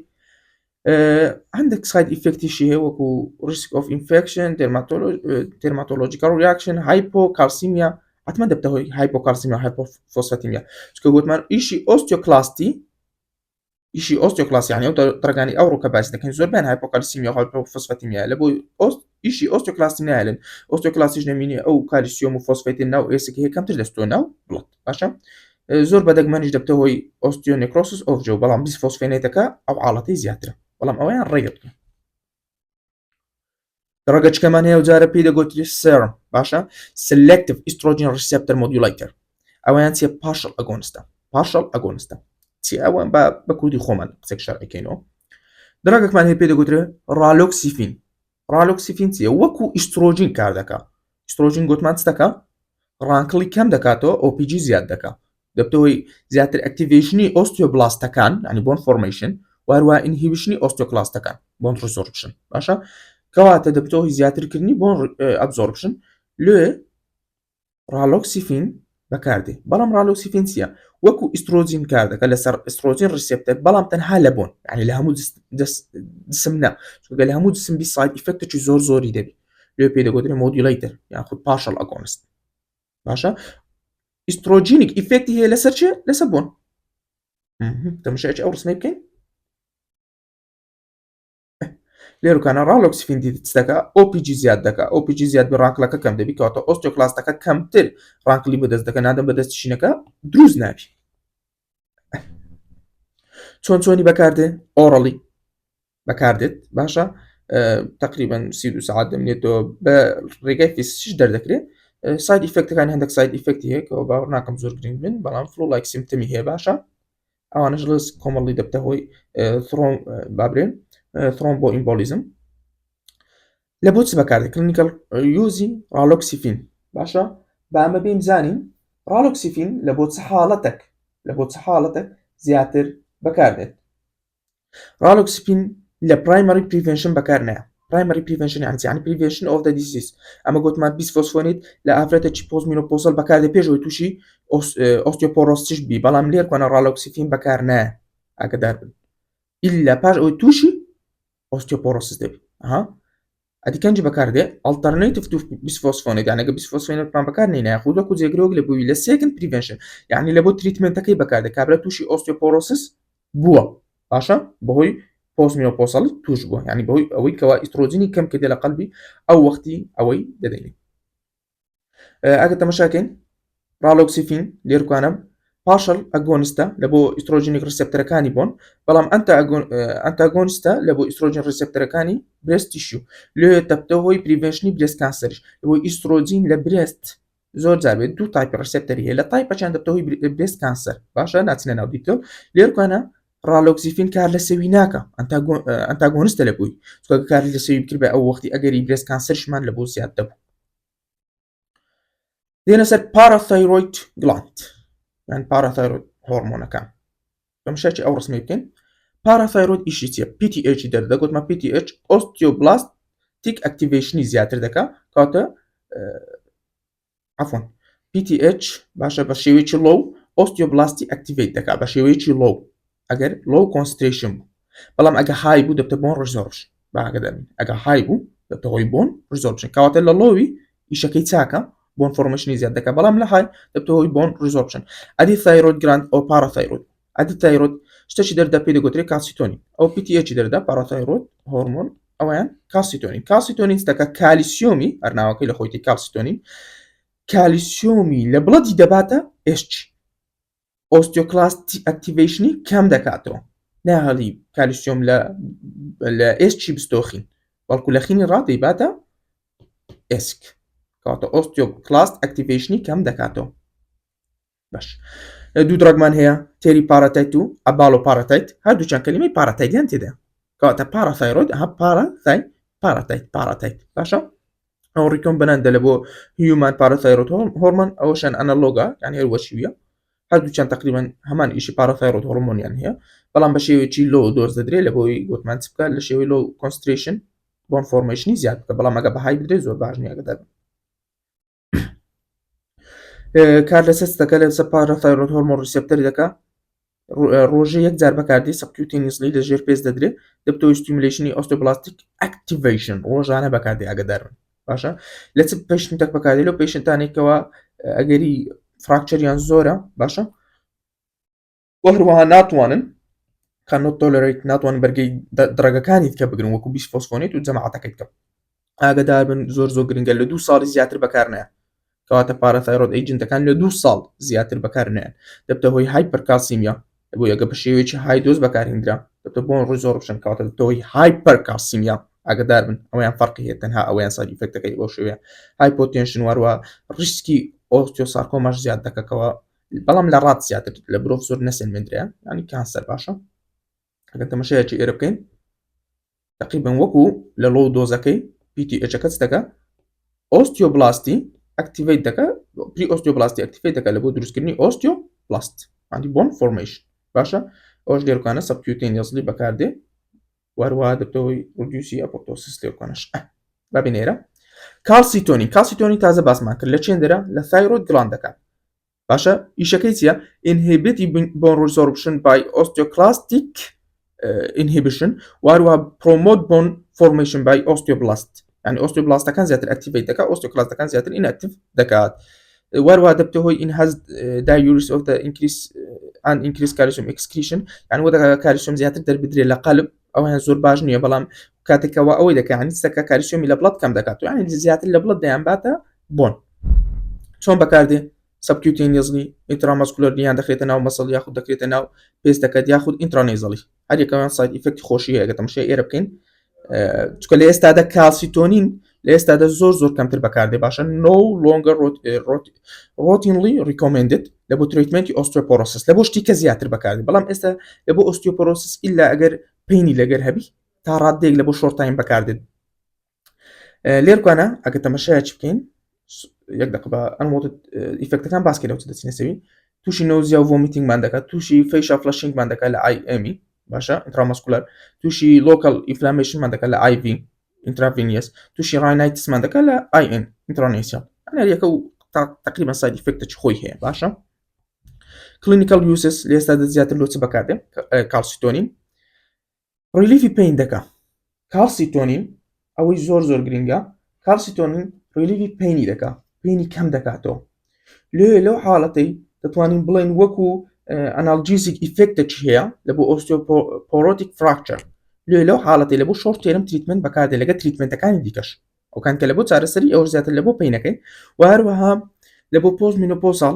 عندك سايد إفكت شي هي وەکو risk of infection dermatological reaction hypocalcemia حتمما دەبتە هۆی hypocalcemia hypophosphatemia چکە گوتمان ئیشی ئۆستیۆکلاس یعنی ئەو دڕگانی ئەو ڕووکە باس دەکەن زۆربیان hypocalcemia hypophosphatemia لە بۆ ئیشی ئۆستیۆکلاسی نایڵێن ئۆستیۆکلاسیش نەمینێ ئەو کالیسیۆم و فۆسفێتین ناو ئێسکی هەیە کەمتر دەستۆ ناو بڵێت باشە زۆر بەدەگمەنیش دەبتە هۆی ئۆستیۆنێکرۆسس ئۆف جۆ بەڵام بیسفۆسفێنێتەکە ئەو حاڵەتەی زیاترە بەڵام ئەویان ڕێگە بکەن ڕەگەچکەمان هەیە وجارە پێی دەگوتری سێرم باشە selective estrogen receptor modulator ئەویان چیە partial agonist چی ئەوە بە کوردی خۆمان قسێک شەرعیکەینەوە دراگێکمان هەیە پێی دەگوترێ ڕالۆکسیفین چیە وەکو ئیسترۆژین کار دەکات ئیسترۆژین گوتمان چ دەکات ڕانکڵی کەم دەکاتەوە OPG زیاد دەکات دەبتە هۆی زیاتر ئەکتیڤیشنی ئۆستیۆبلاستەکان ینی بۆن فۆرمێشن وهروە ئینهیبیشنی ئۆستیۆکلاستەکان بۆن ڕزۆربشن باشە کەواتە دەبتە هۆی زیاترکردنی بۆن ئەبزۆربشن لێ ڕالۆکسیفین بەکاردێ بەڵام ڕالۆکسیفین چیە وەکو ئیسترۆجین کار دەکات لەسەر ئیسترۆجین ریسپتەر بەڵام تەنها لە بۆن ینی لە هەموو جسم نە چونکە لە هەموو جسم بی ساید ئیفکتێکی زۆری دەبێت لێ پێی دەگوترێ مۆدیولیتر یان خود پاشەڵ ئەگۆنست باشە ئیسترۆجینیک ئیفکتی هەیە لەسەر چێ لەسەر بۆن تەماشایەکی ئەو ڕسمەی بکەین لێرەکانە ڕالۆکسیفین دیستەکە OPG زیاد دەکات OPG زیاد بە ڕانکڵەکە کەم دەبی کەواتە ئۆستیۆکلاستەکە کەمتر ڕانکڵی بەدەست دەکەن نادەم بەدەستشینەکە دروست نابی چۆنی بەکاردێ ئۆڕەڵی بەکاردێت باشە تقریبا 32 ساعت دەمێتەوە بە ڕێگای فیسیش دەردەکرێت ساید ئیفکتەکانی هەندێک ساید ئیفکتی هەیە کە باوەڕ ناکەم زۆر گرنگ بن بەڵام فلو لایک سیمتەمی هەیە باشە ئەوانش ڕست کۆمەڵی دەبتە هۆی بابرێن ثرۆمبۆ ئیمبۆلیزم لە بۆ چ بەکاردێت کلینیکال یوزی ڕالۆکسیفین باشە بە ئەمە بێم زانین ڕالۆکسیفین لە بۆ چ حاڵەتێک زیاتر بەکاردێت ڕالۆکسیفین لە پرایمەری پریڤێنشن بەکار نایە پرایمەری پریڤێنشن یعنی پریڤێنشن ئۆف دە دیزیز ئەمە گوتمان بیسفۆسفۆنیت لە ئافرەتێکی پۆزمینۆپۆزەل بەکاردێت پێشەوەی تووشی ئۆستیۆپۆرۆسیس بی بەڵام لێر کۆنە ڕالۆکسیفین بەکار نایە ئاگدار بن ئیلا پاش ئەوەی تووشی ئۆستیۆپۆرۆسیس دەبێت ئەدیکەنجی بەکاردێ ئەڵتەرنەیتیڤ تو بیسفۆسفۆنیت یانەگە بیسفۆسفۆنێتمان بەکار نینایە خودوەکو جێگرۆک لە بووی لە سێکند پریڤێنشن یعنی لە بۆ تریتمنتەکەی بەکاردێت کابرا تووشی ئۆستیۆپۆرۆسیس بووە باشە بەهۆی پۆزمینۆپۆزەڵی توش بووە ینی بەهۆی ئەوەی کەوا ئیسترۆجینی کەم کردێ لە قەلبی ئەو وەختی ئەوەی دەدەینێت ئەگە تەماشاکەین ڕالۆکسیفین لێرکوانە پاشەڵ ئەگۆنستە لە بۆ ئیسترۆژینیک ریسپتەرەکانی بۆن بەڵام ئەنتاگۆنستە لە بۆ ئیسترۆژین ریسپتەرەکانی برێست تیشو لێ دەبتە هۆی پریڤێنشنی برێست کانسەرش بۆ ئیسترۆجین لە برێست زۆر جار بێت دوو تایپ ریسپتەری هەیە لە تایپەچیان دەبتە هۆی برێست کانسەر باشە ناچنە ناو دیتۆ لێرکوانە ڕالۆکسیفین کار لە سەوی ناکە ئەنتاگۆنستە لە بووی چکە کاری لە سەوی بکرد بە ئەو وەختی ئەگەری برێست کانسەرشمان لە بۆ زیاد دەبوو دێنە سەر پاراثایرۆید گلاند یان پاراثایرۆید هۆرمۆنەکان بەمشاکی ئەو ڕسمی بکەین پاراثایرۆید ئیشی چیە PTH دەردە گوتمە PTH ئۆستیۆبلاستیک ئەکتیڤیشنی زیاتر دەکات کاتە عفۆن PTH باشە بە شێوەیەکی لۆ ئۆستیۆبلاستی ئەکتیڤیت دەکات بە شێوەیەکی لۆ ئەگەر لۆ کۆنسنتریشن بوو بەڵام ئەگە های بوو دەبتە بۆن ڕزۆربشن باگەدەبین ئەگە های بوو دەبتە هۆی بۆن ڕزۆربشن کەواتە لە لۆوی ئیشەکەی چاکە بۆن فۆرمێشنی زیاد دەکات بەڵام لە های دەبتە هۆی بۆن ڕزۆربشن ئەدی تایرۆید گراند ئەو پاراثایرۆید ئەدی تایرۆید شتێکی دەردا پێی دەگوترێت کالسیتۆنین ئەو PTH دەردا پاراثایرۆید هۆرمۆن ئەویان کالسیتۆنین دەکە کالیسیۆمی هەرناوەکەی لە خۆیتی کالسیتۆنین کالیسیۆمی لە بڵەتی دەباتە ئێشچ ئۆستیۆکلاستی ئەکتیڤیشنی کەم دەکاتەوە ناهەڵی کالیسیۆم لە ئێسچی بستۆخین بەڵکو لە خینی ڕادەیباتە ئێسک کاتە ئۆستیۆکلاست ئەکتیڤیشنی کەم دەکاتەوە باش دوو دڕگمان هەیە تێری پاراتایت و ئەباڵۆپاراتایت هەردووچان کەلیمەی پاراتایدیان تێدا کاتە پاراثایرۆید پاراتایت باشە ئەو ڕیکۆم بەناندە لە بۆ هیومان پاراثایرۆید هۆرمۆن ئەوەشان ئەنەلۆگا یعنی هەروەشیویە هەردووچان تقریبا هەمان ئیشی پاراثایرۆید هۆرمۆنیان هەیە بەڵام بە شێوەیەکی لۆ دۆز دەدرێت لە بۆی گوتمان چ بکات لە شێوەی لۆ کۆنسنتریشن بۆن فۆرمێشنی زیاد بکە بەڵام ئەگە بەهای بدرێت زۆر باش نییە ئەگەدار کار لەسەر دەکات لەسەر پاراثایرۆید هۆرمۆن ریسپتەری دەکات ڕۆژە یەکجار بەکاردێ سبکیوتینیسلی لەژێر پێست دەدرێت دەبتەوەی ستیمولیشنی ئۆستۆبلاستیک ئەکتیڤیشن ڕۆژانە بەکاردێ ئاگدارن باشە لە چ پێشنتێک بەکاردێت لەو پێشنتانێکەوە ئەگەری فراکچەریان زۆرە باشە وەهروەها ناتوانن cannot tolerate ناتوانن بەرگەی دڕەگەکانی کە بگرن وەکو بیسفۆسفۆنێت و جەماعەتەکەیت کە ئاگدار بن زۆر گرنگە لە 2 ساڵی زیاتر بەکارنایە کەواتە پارەتایرۆد ئەیجنتەکان لە 2 ساڵ زیاتر بەکارنایەن دەبتە هۆی هایپەرکالسیمیا بۆ یەگە بە شێوەیەکی های دۆز بەکارهێنرا دەبتە بۆن ڕزۆرپشن کەواتە دەبتە هۆی هایپەرکالسیمیا ئاگدار بن ئەویان فەرقی هەیە تەنها ئەویان سایډ ئیفێکتەکەی بۆ شێوەیە هایپۆتێنشن واروە ڕیسکی ئۆستیۆسارکۆماش زیاد دەکەکەوە بەڵام لە ڕات زیاتر لە برۆڤ زۆر نەسێنمێنرەیە ینی کانسەر باشە ئەگەر تەماشایەکی ئێرە بکەین تقریبا وەکو لە لۆ دۆزەکەی PTH دەکە ئۆستیۆبلاستی ئەکتیڤیت دەکە پری ئۆستیۆبلاستی ئەکتیڤیت دەکە لە بۆ دروستکردنی ئۆستیۆبلاست ئەنتی بۆن فۆرمیشن باشە ئەوش لێرکانە سبکیوتینیسلی بەکاردێ واروها دەبتەوەی ڕودیوسی ئەپۆپتۆسیس لێرکانەش بابینێرە کالسیتۆنی تازە باسمان کرد لە چێندەرە لە تایرۆید گڵاندەکان باشە ئیشەکەی چیە ئینهیبیتی بۆن ڕزۆرپشن بای ئۆستیۆکلاستیک inhibition واروها promote bone formation by osteoblast يعني osteoblastەکان زیاتر ئەکتیڤیت دەکات osteoclastەکان زیاتر inactive دەکات واروها دەبتە هۆی enhanced diuresis of the increase calcium excretion يعني وە دەکات کالیسیۆم زیاتر دەربدرێت لە قەلب ئەویان زۆر باش نییە بەڵام کاتێکەوە ئەوەی دەکات ینی دەکات کالیسیۆمی لە بڵد کەم دەکات ینی زیاتر لە بڵد دەیان باتە بۆن چۆن بەکاردێ سبکیوتینیسلی ئینتراماسکولەر یان دەخرێتە ناو مەسڵ یاخود دەکرێتە ناو پێستەکەت یاخود ئینترانێزەڵی هەر یەکەوان سایت ئیفێکتی خۆشی هەیە تەماشای ئێرە بکەین چونکە لە ئێستادا کالسیتۆنین لە ئێستادا زۆر کەمتر بەکاردێ باشە no longer routinely recommended لە بۆ تریتمنتی ئۆستیۆپۆرۆسس لە بۆ شتی کە زیاتر بەکاردێ بەڵام ئێستا لە بۆ ئۆستیۆپۆرۆسس ئیلا ئەگەر پێینی لەگەر هەبی تا ڕادێک لە بۆ شۆرت تایم بەکاردێت لێرکانە ئەگە تەماشایەکی بکەین یەک دقیقە ئەنمۆتت ئیفێکتەکان باسکەیت لەوچ دەچینەسەوی تووشی نۆزیا و ڤۆمیتینگمان دەکات تووشی فەیشا فلەشینگمان دەکات لە IM باشە ئینتراماسکولار تووشی لۆکەڵ ئینفلامێشنمان دەکات لە IV ئینترافینیەس تووشی ڕاینایتسمان دەکات لە IN ئینترانێسیال یەکە و تقریبا سایډ ئیفێکتێکی خۆی هەیە باشە کلینیکال یوسس لە ئێستادا زیاتر لۆ چ بەکاردێ کالسیتۆنین ریلیفی پین دەکات کالسیتۆنین ئەوەی زۆر گرنگە کالسیتۆنین ریلیفی پینی دەکات پینی کەم دەکاتەوە لەو حاڵەتەی دەتوانین بڵێن وەکو ئەنالجیزیک ئیفێکتێکی هەیە لە بۆ ئۆستیۆپۆرۆتیک فراکچەر لەو حاڵەتی لە بۆ شۆرت تێرم تریتمنت بەکاردێ لەگە تریتمنتەکانی دیکەش ئەوکان کە لە بۆ چارەسەری ئەوە زیاتر لە بۆ پینەکەی و هەروەها لە بۆ پۆست مینۆپۆزال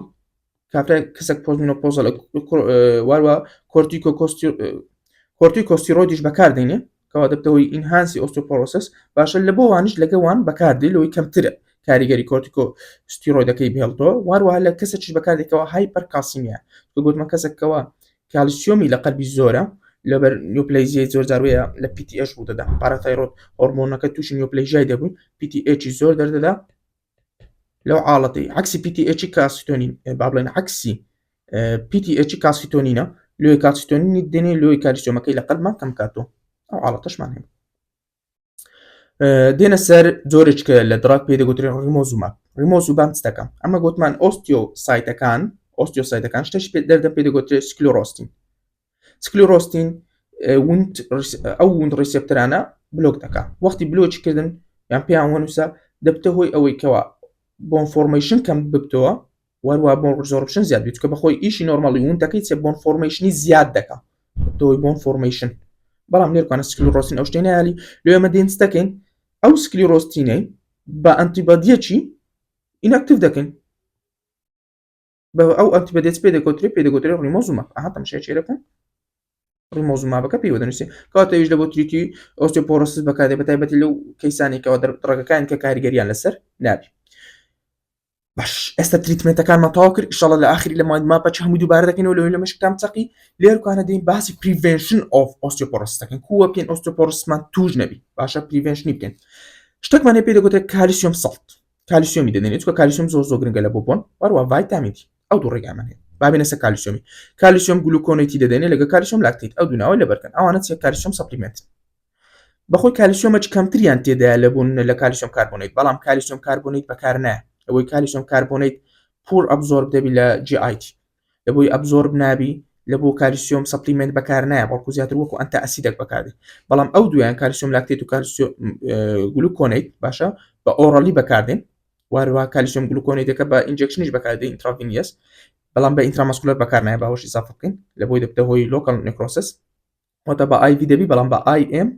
کاتێک کەسێک پۆست مینۆپۆزال واروە کۆرتیکۆستیرۆیدیش بەکاردێنێ کەوا دەبتەوەی ئینهانسی ئۆستیۆپۆرۆسس باشە لە بۆ وانش لەگەوان بەکاردێ لەوەی کەمترە کاریگەری کۆرتیکۆستیرۆیدەکەی بهێڵتەوە واروها لە کەسێکیش بەکاردێکەوە هایپەرکالسیمیا گوتمە کەسێکەوە کالیسیۆمی لە قەلبی زۆرە لەبەر نیوپلەیزیای زۆر جاروەیە لە PTH بوو دەدا پاراتایرۆد هۆرمۆنەکە تووشی نیوپلەیژای دەبوون PTH زۆر دەردەدا لەو حاڵەتی عکسی PTH کالسیتۆنین با بڵێن عکسی PTH کالسیتۆنینە لێوی کالسیتۆنینی دێنێ لێوی کالیسیۆمەکەی لە قەلبمان کەم کاتەوە ئەو حاڵەتەشمان هەیە دێنە سەر جۆرێککە لە دراک پێدەگوترێن ریمۆزوبام چ دەکەم ئەمە گوتمان ئۆستیۆسایتەکان شتەش دەردە پێدەگوترێت سکلۆڕۆستین ئەو وند ڕیسێپتەرانە بلۆک دەکات وەختی بلۆچکردن یان پێیان وەنووسە دەبتە هۆی ئەوەی کەوە بۆن فۆرمیشن کەم ببتەوە واروها بۆن ڕزۆرپشن زیاد بیت کە بەخۆی ئیشی نۆرماڵی وندەکەی چێ بۆن فۆرمیشنی زیاد دەکات دۆی بۆن فۆرمیشن بەڵام لێرکانە سکلۆڕۆستین ئەو شتەی نایالی لێ ئەمە دێنس دەکەین ئەو سکلیرۆستینەی بە ئەنتیبادیەکی ئیناکتیڤ دەکەین بە ئەو ئەنتیبادیەت پێدەگوترێت ریمۆزوماب تەماشای چێرە بکەن ریمۆزومابەکە پێی دەنووسێ کاتەویش لە بۆ تریتی ئۆستیۆپۆرۆسس بەکاردێ بەتایبەتی لەو کەیسانێکەوە ڕێگەکان کە کاریگەریان لەسەر نابی باش ئێستا تریتمنتەکانمان تەواو کرد ئینشاڵڵا لە ئاخری لە ماپە هەمووی دووبارە دەکەینەوە لەوەی لە مەشکتان چەقی لێرکانە دەین باسی پریڤێنشن ئۆف ئۆستیۆپۆرۆسس دەکەین کووە پێن ئۆستیۆپۆرۆسسمان توش نەبی باشە پریڤێنشنی بکەین شتێکمان هەیە پێدەگوترێت کالیسیۆم سەڵت کالیسیۆمی دەدەنێت چونکە کالیسیۆم زۆر گرنگە لە بۆ بۆن واروها ڤایتامین دی ئەو دوو ڕێگامان هەیە بابینە سەر کالیسیۆم گلوکۆنێتی دەدەنێت لەگە کالیسیۆم لاکتیت ئەو دووناوە لەبەرکەن ئەوانە چێ کالیسیۆم سەپلیمنت بەخۆی کالیسیۆمەکی کەمتریان تێدایە لە بوون لە کالیسیۆم کاربۆنیت بەڵام کالیسیۆم کاربۆنیت بەکار نایە ئەوەی کالیسیۆم کاربۆنیت پور ئەبزۆرب دەبی لە GIT لە بۆی ئەبزۆرب نابی لە بۆ کالیسیۆم سەپلیمنت بەکار نایە بەڵکو زیاتر وەکو ئەنتە ئەسیدێک بەکاردێ بەڵام ئەو دویان کالیسیۆم لاکتێت و کالیسیۆم گلوکۆنیت باشە بە ئۆڕەلی بەکاردێن واروها کالیسیۆم گلوکۆنیتەکە بە ئینجەکشنیش بەکاردێن ئینتراڤینیەس بەڵام بە ئینترامەسکولەر بەکار نایە باوەشی ئیزافە بکەین لە بۆی دەبتە هۆی لۆکەڵ نێکرۆسس واتە بە IV دەبی بەڵام بە IM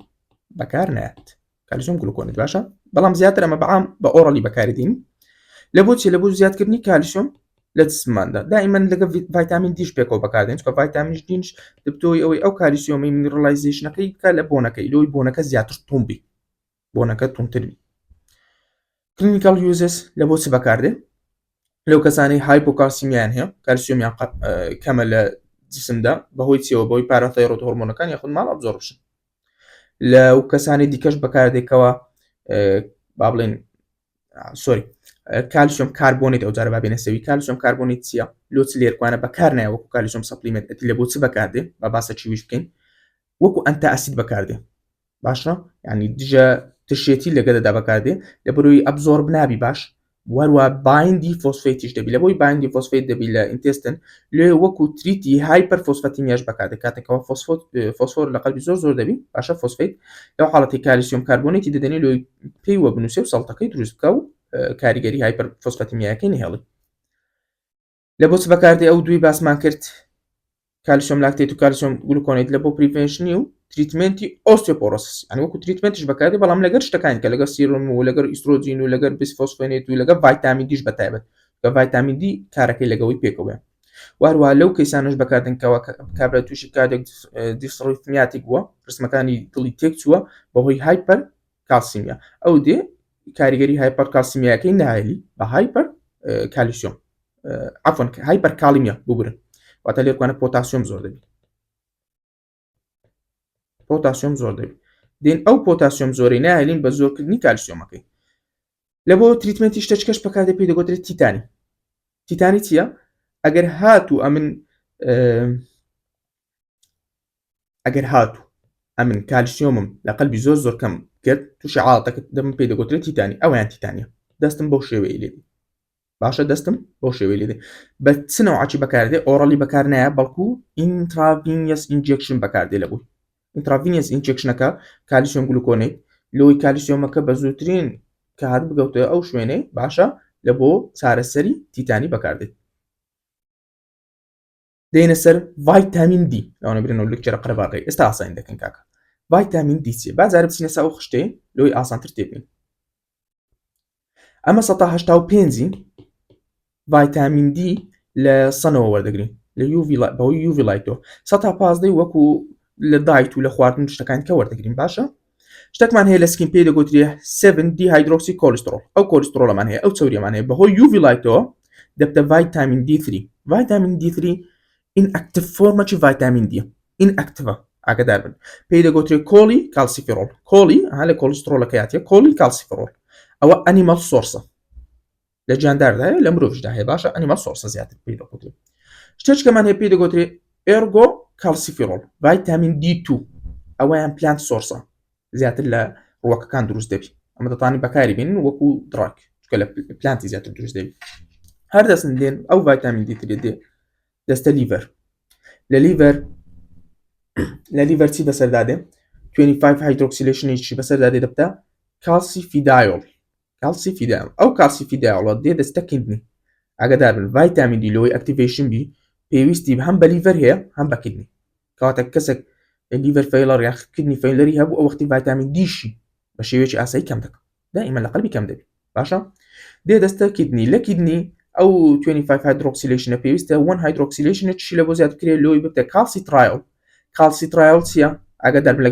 بەکار نایەت کالیسیۆم گلوکۆنیت باشە بەڵام زیاتر ئەمە بەعام بە ئۆڕەلی بەکاردێنین لە بۆچی لە بۆ زیادکردنی کالیسیۆم لە جسمماندا دائیمەن لەگە ڤایتامین دیش پێکەوە بەکاردێن چکە ڤایتامین دیش دەبتەوەی ئەوەی ئەو کالیسیۆمی مینرەڵایزیشنەکەی بکات لە بۆنەکەی لۆی بۆنەکە زیاتر تومبی بۆنەکە تومتربی کلینیکال یوزز لە بۆ چ بەکاردێ لەو کەسانەی هایپۆکالسیمیان هەیە کالیسیۆمیان کەمە لە جسمدا بەهۆی چیەوە بەهۆی پاراثایرۆید هۆرمۆنەکان یاخود ماڵ ئەبزۆربشن لەو کەسانی دیکەش بەکاردێکەوە با بڵێن سۆری کالیسیۆم کاربۆنیت ئەو جارە بابێنە سەوی کالیسیۆم کاربۆنیت چییە لۆ چ لێرکوانە بەکار نایە وەکو کالیسیۆم سەپلیمنت لە بۆ چ بەکاردێ بە باسە چیویش بکەین وەکو ئەنتە ئەسید بەکاردێ باشە یعنی دژە تشێتی لەگەدەدا بەکاردێ لە بەروی ئەبزۆرب نابی باش وەروە بایندی فۆسفێتیش دەبی لە بۆی بایندی فۆسفێت دەبی لە ئینتێستن لێ وەکو تریتی هایپەر فۆسفەتیمیاش بەکاردێت کاتێکەوە فۆسفۆر لە قەلبی زۆر دەبی باشە فۆسفێت لەو حاڵەتی کالیسیۆم کاربۆنیتی دەدەنێت لۆی پێی وە بنووسێ و سەڵتەکەی دروست بکە و کاریگەری هایپەر فۆسفەتیمیاکەی نهێڵی لە بۆ چ بەکاردێ ئەو دوی باسمان کرد کالیسیۆم لاکتێت و کالیسیۆم گلوکۆنیت لە بۆ پریڤێنشنی و تریتمنتی ئۆستیۆپۆرۆسیس یعنی وەکو تریتمنتیش بەکاردێ بەڵام لەگەر شتەکانی کە لەگەر سیرۆم و لەگەر ئیسترۆجین و لەگەر بیسفۆسفێنێت و لەگەر ڤایتامین دیش بەتایبەت کە ڤایتامین دی کارەکەی لەگەوەی پێکەوە واروها لەو کەیسانش بەکاردنکەوە کابرا تووشی کاتێک دیسڕیتمیاتیک بووە ڕسمەکانی دڵی تێک چووە بەهۆی هایپەر کالسیمیا ئەو دێ کاریگەری هایپەر کالسیمیاکەی نایلی بە هایپەر کالیسیۆم عفوان هایپەر کالیمیا ببرن واتە لێرکوانە پۆتاسیۆم زۆر دەبی پۆتاسیۆم زۆر دەبی دێن ئەو پۆتاسیۆم زۆرەی نایلین بە زۆرکردنی کالیسیۆمەکەی لە بۆ تریتمنتی شتەچکەش بەکاردێ پێی دەگوترێت تیتانی چییە ئەگەر هاتوو ئەمن کالیسیۆمم لە قەلبی زۆر کەم کرد تووشی عاڵەتەکە دەم پێی دەگوترێت تیتانی ئەویان تیتانیە دەستم بۆ شێوەیە لێدی باشە دەستم بۆ شێوەیە لێدێ بە چ نەوعاکی بەکاردێ ئۆڕەلی بەکار نایە بەڵکو ئینتراڤینیەس ئینجێکشن بەکاردێ لە بووی ئینتراڤینیەس ئینجێکشنەکە کالیسیۆم گلوکۆنیت لۆی کالیسیۆمەکە بە زووترین کە هات بگەوتەوە ئەو شوێنەی باشە لە بۆ چارەسەری تیتانی بەکاردێت دێنە سەر ڤایتامین دی لەوانە برێنەوە لێکچەرە قەرەباڵغی ئێستا ئاسان دەکەن کاکە ڤایتامین دی چیە بازارە بچینە سا ئەو خشتێ لۆی ئاسانتر تێبین ئەمە 185 ڤایتامین دی لە سەنەوە وەردەگرین لە بەهۆی UV لایتەوە 115 وەکو لە دایت و لە خواردن شتەکان کە وەردەگرین باشە شتێکمان هەیە لە سکین پێی دەگوترێ 7 دیهایدرۆکسی کۆلیسترۆل ئەو کۆلیسترۆلەمان هەیە ئەو چەوریەمان هەیە بەهۆی UV لایتەوە دەبتە ڤایتامین D3 ڤایتامین D3 inactive فۆرمەکی ڤایتامین دیە inactive ئاگادار بن پێی دەگوترێت کۆلی کالسیفێرۆل کۆلی هە لە کۆلیسترۆلەکەیاتیە کۆلی کالسیفێرۆل ئەوە ئەنیمەڵ سۆرسە لە جاندارداە لە مرۆڤشدا هەیە باشە ئەنیمەڵ سۆرسە زیاتر پێی دەگوترێت شتێکمان هەیە پێی دەگوترێت ئێرگۆ کالسیفێرۆل ڤایتامین D2 ئەوەیان پلانت سۆرسە زیاتر لە ڕووەکەکان دروست دەبی ئەمە دەتوانین بەکاری بێنن وەکو دراک چکە لە پلانتی زیاتر دروست دەبی هەر دەستن دێن ئەو ڤایتامین D3 دێ دەستە لیڤەر لە لیڤەر چی بەسەردادێ 25 هایدرۆکسیلێشنێکی بەسەردادێ دەبتە کالسیفیدایۆل ئەو کالسیفیدایۆڵە دێ دەستە کیدنی ئاگادار بن ڤایتامین دی لۆی ئەکتیڤیشن بی پێویستی هەم بە لیڤەر هەیە هەم بە کیدنی کەواتە کەسێک لیڤەر فەیلەر یا کیدنی فەیلەری هەبوو ئەو وەختی ڤایتامین دیشی بە شێوەیەکی ئاسایی کەم دەکەن دائیمەن لە قەلبی کەم دەبی باشە دێ دەستە کیدنی لە کیدنی ئەو 25 هایدرۆکسیلێشنە پێویستە 1 هایدرۆکسیلێشنە چی لە بۆ زیاد بکرێت لۆی ببتە کالسیترایۆل چییە ئاگادار بن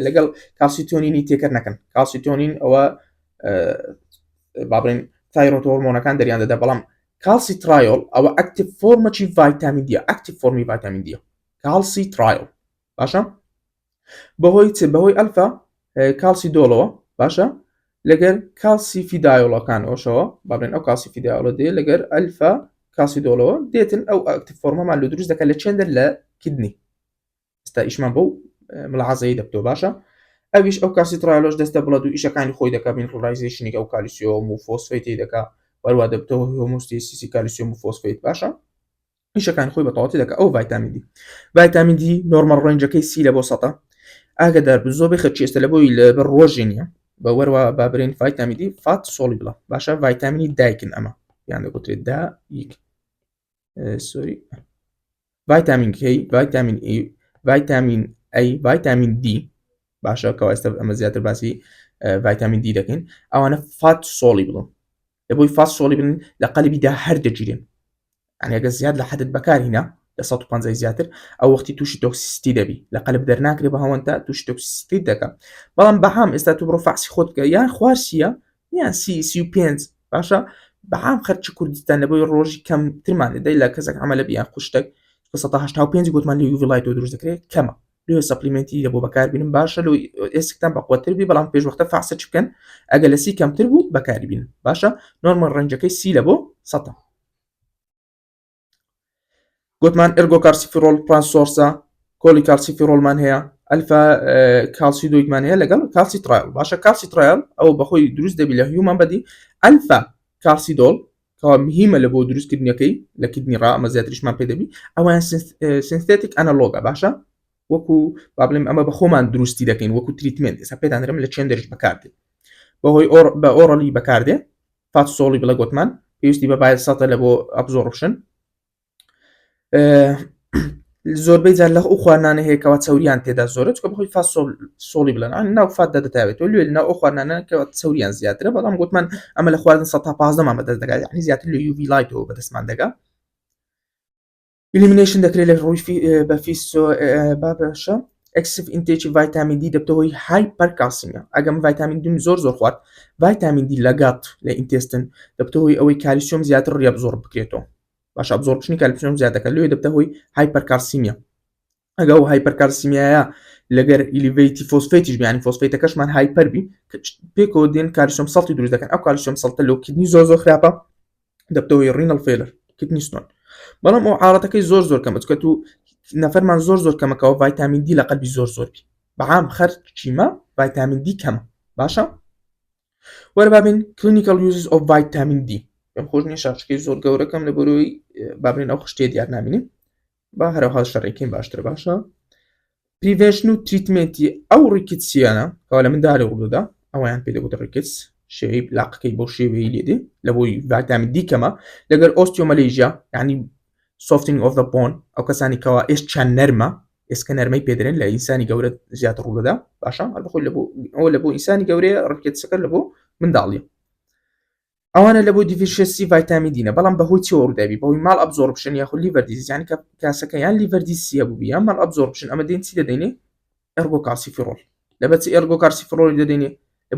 لەگەڵ کالسیتۆنینی تێکەر نەکەن کالسیتۆنین ئەوە با بڵێن تایرۆید هۆرمۆنەکان دەریان دەدا بەڵام کالسیترایۆل ئەوە ئەکتیڤ فۆرمەکی ڤایتامین دیە ئەکتیڤ فۆرمی ڤایتامین دیە کالسیترایۆل باشە بەهۆی ئەلفا کالسیدۆڵەوە باشە لەگەر کالسیفیدایۆڵەکانەوەشەوە با بڵێن ئەو کالسیفیدایۆڵە دێ لەگەر ئەلفا کالسیدۆڵەوە دێتن ئەو ئەکتیڤ فۆرمەمان لە دروست دەکات لە چێندە لە کیدنی ئێستا ئیشمان بۆ ملاحازەیە دەبتەوە باشە ئەویش ئەو کالسیترایۆلەش دەستە بڵێت و ئیشەکانی خۆی دەکات مینرەڵایزیشنی ئەو کالیسیۆم و فۆسفێتی دەکات وەروە دەبتەوە هۆمۆستاسیسی کالیسیۆم و فۆسفێت باشە ئیشەکانی خۆی بەتەواوەتی دەکات. ئەو ڤایتامین دی نۆرمەڵ ڕێنجەکەی سی لە بۆ 100 ئاگادار بە زۆر بخە چێستە لە بۆی لە بەر ڕۆژێ نییە بە وەرەوە بابرێن ڤایتامین دی فات سۆلی بڵە باشە ڤایتامینی دایکن ئەمە یان دەگوترێت دایک سۆری ڤایتامین کەی ڤایتامین ئی ڤایتامین ئەی ڤایتامین دی باشە کەوا ئێستا ئەمە زیاتر باسی ڤایتامین دی دەکەین ئەوانە فات سۆلی بڵن لە بۆی فات سۆلی بن لە قەلبیدا هەر دەگیرێن ئەگە زیاد لە حدت بەکارهێنا لە 150 زیاتر ئەو وەختی تووشی تۆکسیستی دەبی لە قەلب دەرناکرێ بە هەوەنتا تووشی تۆکسیستی دەکات بەڵام بەهام ئێستا تو بڕۆ فەحسی خۆت بکە یان خوارسیە یان 35 باشە بەهام خەرچی کوردستان لە بۆی ڕۆژی کەمترمان دەدەی لە کەسێک عەمەلە بیان خوشتێک 185 گوتمان لە UV لایتەوە دروست دەکرێت کەمە لێ سەپلیمنتی لە بۆ بەکاربینن باشە لە ئێستان بەقوتر بی بەڵام پێشوەختە فەحسە چ بکەن ئەگە لە سی کەمتر بوو بەکاری بین باشە نۆرمەڵ ڕێنجەکەی سی لە بۆ 100 گوتمان ئەرگۆکارسیفیرۆل پرانسۆرسە کۆلی کالسیفیرۆلمان هەیە ئەلفا کالسیدۆیدمان هەیە لەگەڵ کالسی ترایل باشە کالسی ترایل ئەو بەخۆی دروست دەبی لە هیومان بەدی ئەلفا کالسیدۆل کەوا مهمە لە بۆ دروستکردنەکەی لە کیدنی ڕا ئەمە زیاتریشمان پێ دەبی ئەویان سینتێتیک ئەنالۆگە باشە وەکو با بڵێم ئەمە بە خۆمان دروستی دەکەین وەکو تریتمنت ئێستا پێدانرم لە چێن دەرش بەکاردێت بەهۆی بە ئۆڕەلی بەکاردێ فات سۆڵی بڵە گوتمان پێویستی بە باید سەتە لە بۆ ئەبزۆڕشن زۆربەی جار لە ئەو خواردانە هەیەکەوە چەوریان تێدا زۆرە چکە بەخۆی فات سۆڵی بڵێن ناو فات دەدەتاوێتەوە لێ ناو ئەو خواردانە کەوە چەوریان زیاترە بەڵام گوتمان ئەمە لە خواردن 115 مان بەدەست دەگات یعنی زیاتر لە UV لایتەوە بەدەستمان دەگات ئلیمینیشن دەکرێت لە ڕووی بە فیسۆ باشە ئەکسف ئینتێکی ڤایتامین دی دەبتەوەی هایپەر کالسیمیە ئەگەم ڤایتامین دی زۆر خوارد ڤایتامین دی لەگات لە ئینتێستن دەبتەوەی ئەوەی کالیسیۆم زیاتر ڕێبزۆر بکرێتەوە باشە ئەبزۆربشنی کالیسیۆم زیاتەکە لێ دەبتەوەی هایپەر کالسیمیە ئەگە ئەو هایپەر کالسیمیایە لەگەر ئیلیڤیتی فۆسفێتیش بیانی فۆسفێتەکەشمان هایپەر بی پێکەوە دێن کالیسیۆم سەڵتی دروست دەکەن ئەو کالیسیۆم سەڵتە لەو کیدنی زۆر خراپە دەبتەوەی ڕینەڵ فێلر کیدنی ستۆن بەڵام ئەو عارەتەکەی زۆر کەمە چکە تو نەفەرمان زۆر کەمەکەەوە ڤایتامین دی لە قەلبی زۆر بی بەعام خەرچیمە ڤایتامین دی کەمە باشە وەرە بابین clinical uses of vitamin D پێم خۆش نییە شارچکەی زۆر گەورەکەم لە بەرۆی بابرێن ئەو خشتێ دیار نامینین با هەروەها شەڕێکین باشتر باشە پریڤێشن و تریتمنتی ئەو ڕیکتسیانە کەوا لە منداڵی ڕوودا ئەویان پێ دەگوتە ڕیکتس شێوەی لاقەکەی بۆ شێوەیە لێدێ لە بۆی ڤایتامین دی کەمە لەگەر ئۆستیۆمەلێژیا یعنی softening of the bone ئەو کەسانی کەوا ئێسچیان نەرمە ئێسکە نەرمەی پێدرێن لە ئینسانی گەورە زیاتر ڕوودا باشە بەخۆی ئەو لە بۆ ئینسانی گەورەیە ڕکێتسەکە لە بۆ منداڵیە ئەوانە لە بۆ دیڤیشسی ڤایتامین دینە بەڵام بەهۆی چی ڕووداوی بەهۆی ماڵ ئەبزۆربشن یاخود لیڤەردیز یانی کە کاسەکەیان لیڤەردیسیە بوو یان ماڵ ئەبزۆربشن ئەمە دێن چی دەدەینێ ئەرگۆکالسیفیرۆل لەبەرچی ئەرگۆکالسیفیرۆلی دەدەینێ لە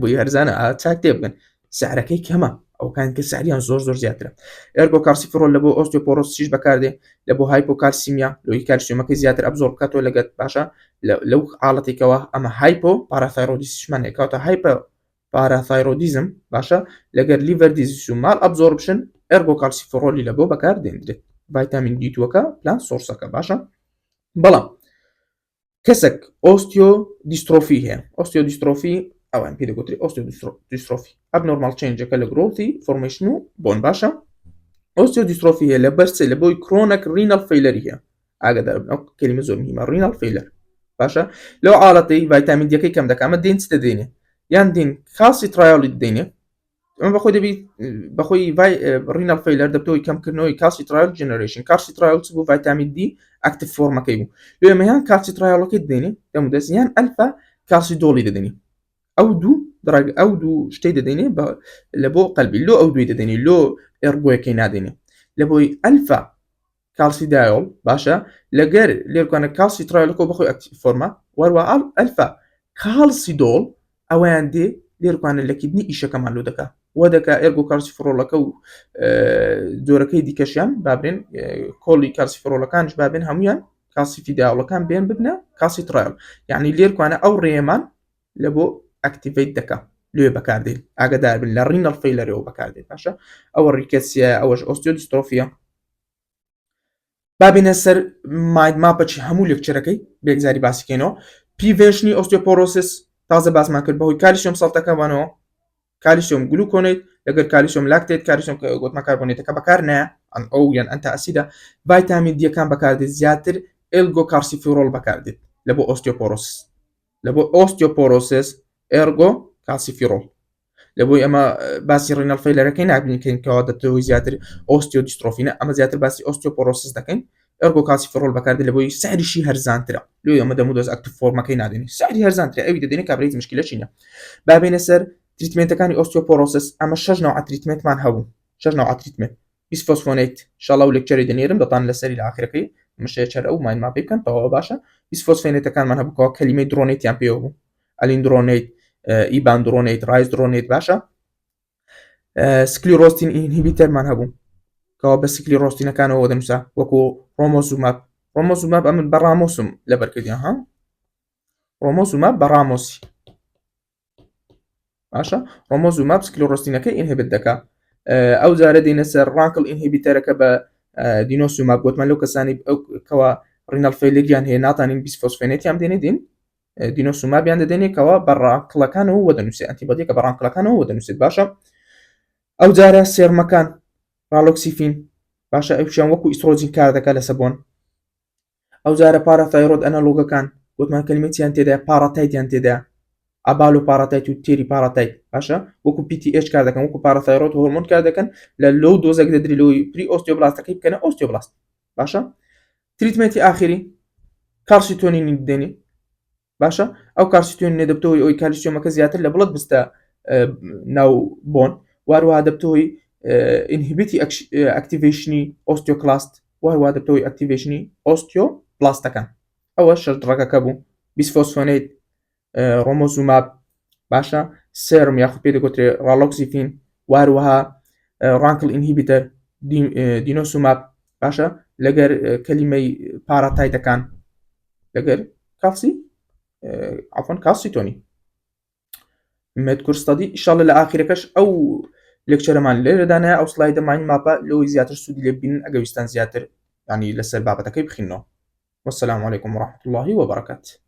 بۆی هەرزانە چاک تێ بگەن سعرەکەی کەمە ئەوکان کە سعریان زۆر زیاترە ئەرگۆکالسیفیرۆل لە بۆ ئۆستیۆپۆرۆسیش بەکاردێ لە بۆ هایپۆکالسیمیا لۆی کالسیۆمەکەی زیاتر ئەبزۆرب بکاتەوە لەگەت باشە لەو حاڵەتێکەوە ئەمە هایپۆ پاراثایرۆیدیسمان هەیەکاتە هایپە پاراثایرۆیدیزم باشە لەگەر لیڤەردیزیس و ماڵ ئەبزۆربشن ئەرگۆکالسیفیرۆلی لە بۆ بەکاردێنرێت ڤایتامین دیتوەکە پلان سۆرسەکە باشە بەڵام کەسێک ئۆستیۆ دیسترۆفی هەیە ئۆستیۆ دیسترۆفی ئەوان پێ دەگوتری ئۆستیۆ دیسترۆفی ئەبنۆرماڵ چێنجەکە لە گرۆثی فۆرمێشن و بۆن باشە ئۆستیۆ دیسترۆفی هەیە لە بەرچێ لە بۆی کرۆنەک ڕینەڵ فەیلەری هەیە ئاگادار بن ئەو کەلیمە زۆر مهمە ڕینەڵ فەیلەر باشە لەو حاڵەتەی ڤایتامین دیەکەی کەم دەکات ئەمە دێن چ دەدێنێ یان دێن کالسی ترایۆلی دەدەینێ ئەمە بەخۆی دەبی بەخۆی ڕینەڵ فەیلەر دەبتەوەی کەمکردنەوەی کالسی ترایۆل جنەرێشن کالسی ترایۆل چ بوو ڤایتامین دی ئەکتیڤ فۆرمەکەی بوو لێمەیان کالسی ترایۆلەکەی دێنێ دەمودەستیان ئەلفا کالسی دۆڵی دەدەنی ئەو دوو شتەی دەدەینێ لە بۆ قەلبی لۆ ئەو دوی دەدەنی لۆ ئێرگۆیەکەی نادێنێ لە بۆی ئەلفا کالسی دایۆڵ باشە لەگەر لێرکانە کالسی ترایۆلەکە بەخۆی ئەکتیڤ فۆرمە وەروە ئەلفا کالسی دۆڵ ئەویان دێ لێرکانە لە کیدنی ئیشەکەمان لۆ دەکات وە دەکا ئێرگۆکالسیفیرۆلەکە و جۆرەکەی دیکەشیان بابرێن کۆڵی کالسیفیرۆلەکانش بابێن هەمویان کالسیفی دایۆڵەکان بێن ببنە کالسی ترایۆل یعنی لێرکانە ئەو ڕێمان لە بۆ ئەکتیڤیت دەکا لێ بەکاردێن ئاگادار بن لە ڕینەڵ فەیلەرەوە بەکاردێت باشە ئەوە ڕیکەسیە ئەوەش ئۆستیۆ دیسترۆفیە بابینە سەر ماید ماپەچی هەموو لێکچەرەکەی بێگزاری باسیکەینەوە پریڤێشنی ئۆستیۆپۆرۆسیس تازە باسمان کرد بەهۆی کالیسیۆم سەڵتەکەوانەوە كالسيوم جلوكونيت لەگەر کالیسیۆم لاکتێت کالیسیۆم گوتمە کاربۆنێتەکە بەکار نایە ئەو یان ئەنتە ئەسیدە ڤایتامین دیەکان بەکاردێت زیاتر ئێلگۆ کارسیفیرۆڵ بەکاردێت لە بۆ ئۆستیۆپۆرۆسس لە بۆ ئۆستیۆپۆرۆسس ئێرگۆ کالسیفیرۆڵ لە بۆی ئەمە باسی ڕێنەڵ فەیلەرەکەی نابینکەین کەوا دەبێتەوەی زیاتر ئۆستیۆدیسترۆفینە ئەمە زیاتر باسی ئۆستیۆپۆرۆسس دەکەین ئێرگۆ کالسیفیرۆڵ بەکاردێت لە بۆی سعریشی هەرزانترە لێ ئەمە دەمودۆز ئەکتیڤ فۆرمەکەی نادێنی سعری هەرزانترە ئەوی دەدێنێت کابرایت مشکلە چینە بابێنە سەر تریتمنتەکانی ئۆستیۆپۆرۆسس ئەمە 6 نوع تریتمنتمان هەبوو 6 نوع تریتمنت بیسفۆسفۆنێت ئینشاءالله و لێکچەری دەنێرم دەتان لەسەری لە ئاخرەکەی مشەیە چەرە و ماین ماپێ بکەن تەواو باشە بیسفۆسفێنێتەکانمان هەبووکەوە کەلیمەی درۆنێتیان پێوە بوو ئەلین درۆنێت ئیبان درۆنێت ڕایز درۆنێت باشە سکلیرۆستین ئینهیبیتەرمان هەبوو کەوا بە سکلیرۆستینەکانەوە دەنووسا وەکو ڕۆمۆزوماب ئەمن بە ڕامۆسم لەبەرکردیان ها ڕۆمۆزوماب بە ڕامۆسی باشە ڕۆمۆزوماب سکلیرۆستینەکەی ئینهیبیت دەکا ئەو جارە دێنە سەر ڕانکڵ ئینهیبیتەرەکە بە دینۆسوماب گوتمان لەو کەسانی کەوا ڕینەڵ فەیلەریان هەیە ناتانین بیسفۆسفێنێتیان دێنێ دینۆسومابیان دەدێنێتەوە بە ڕانکڵەکانەوە وەدەنووسێت ئەنتیبۆدیەکە بە ڕانکڵەکانەوە وەدەنووسێت باشە ئەو جارە سێرمەکان ڕالۆکسیفین باشە ئەوشیان وەکو ئیسترۆجین کار دەکات لە سەبۆن ئەو جارە پاراتایرۆد ئەنەلۆگەکان گوتمان کلمەتیان تێدا پاراتایتیان تێدا ئابال و پاراتایت و تێری پاراتایت باشە وەکو PTH کار دەکەن وەکو پاراتایرۆد هۆرمۆن کار دەکەن لە لەو دۆزێک دەدرێت لەوەی پری ئۆستیۆبلاستەکەی بکەنە ئۆستیۆبلاست باشە تریتمنتی ئاخری کالسیتۆنینی دێنێ باشە ئەو کالسیتۆنینە دەبتەوەی ئەوی کالیسیۆمەکە زیاتر لە بڵت بستە ناو بۆن واروها دەبتەوەی ئینهیبیتی ئەکتیڤیشنی ئۆستیۆکلاست واروها دەبتەوەی ئەکتیڤیشنی ئۆستیۆبلاستەکان ئەوە شەش ڕەگەکە بوو بیسفۆسفۆنێت ڕۆمۆزوماب باشە سێرم یاخود پێ دەگوترێت ڕالۆکسیفین واروها ڕانکڵ ئینهیبیتەر دینۆسوماب باشە لەگەر کەلیمەی پاراتایتەکان لەگەر کالسیتۆنی مێدکورستادی ئینشاڵڵا لە ئاخرەکەش ئەو لێکچەرەمان لێرەدانایە ئەو سلایدە ماین ماپە لەوەی زیاتر سوودی لێ ببینن ئەگەویستان زیاتر ینی لەسەر بابەتەکەی بخینەوە والسلام عليكم ورحمة الله وبركاته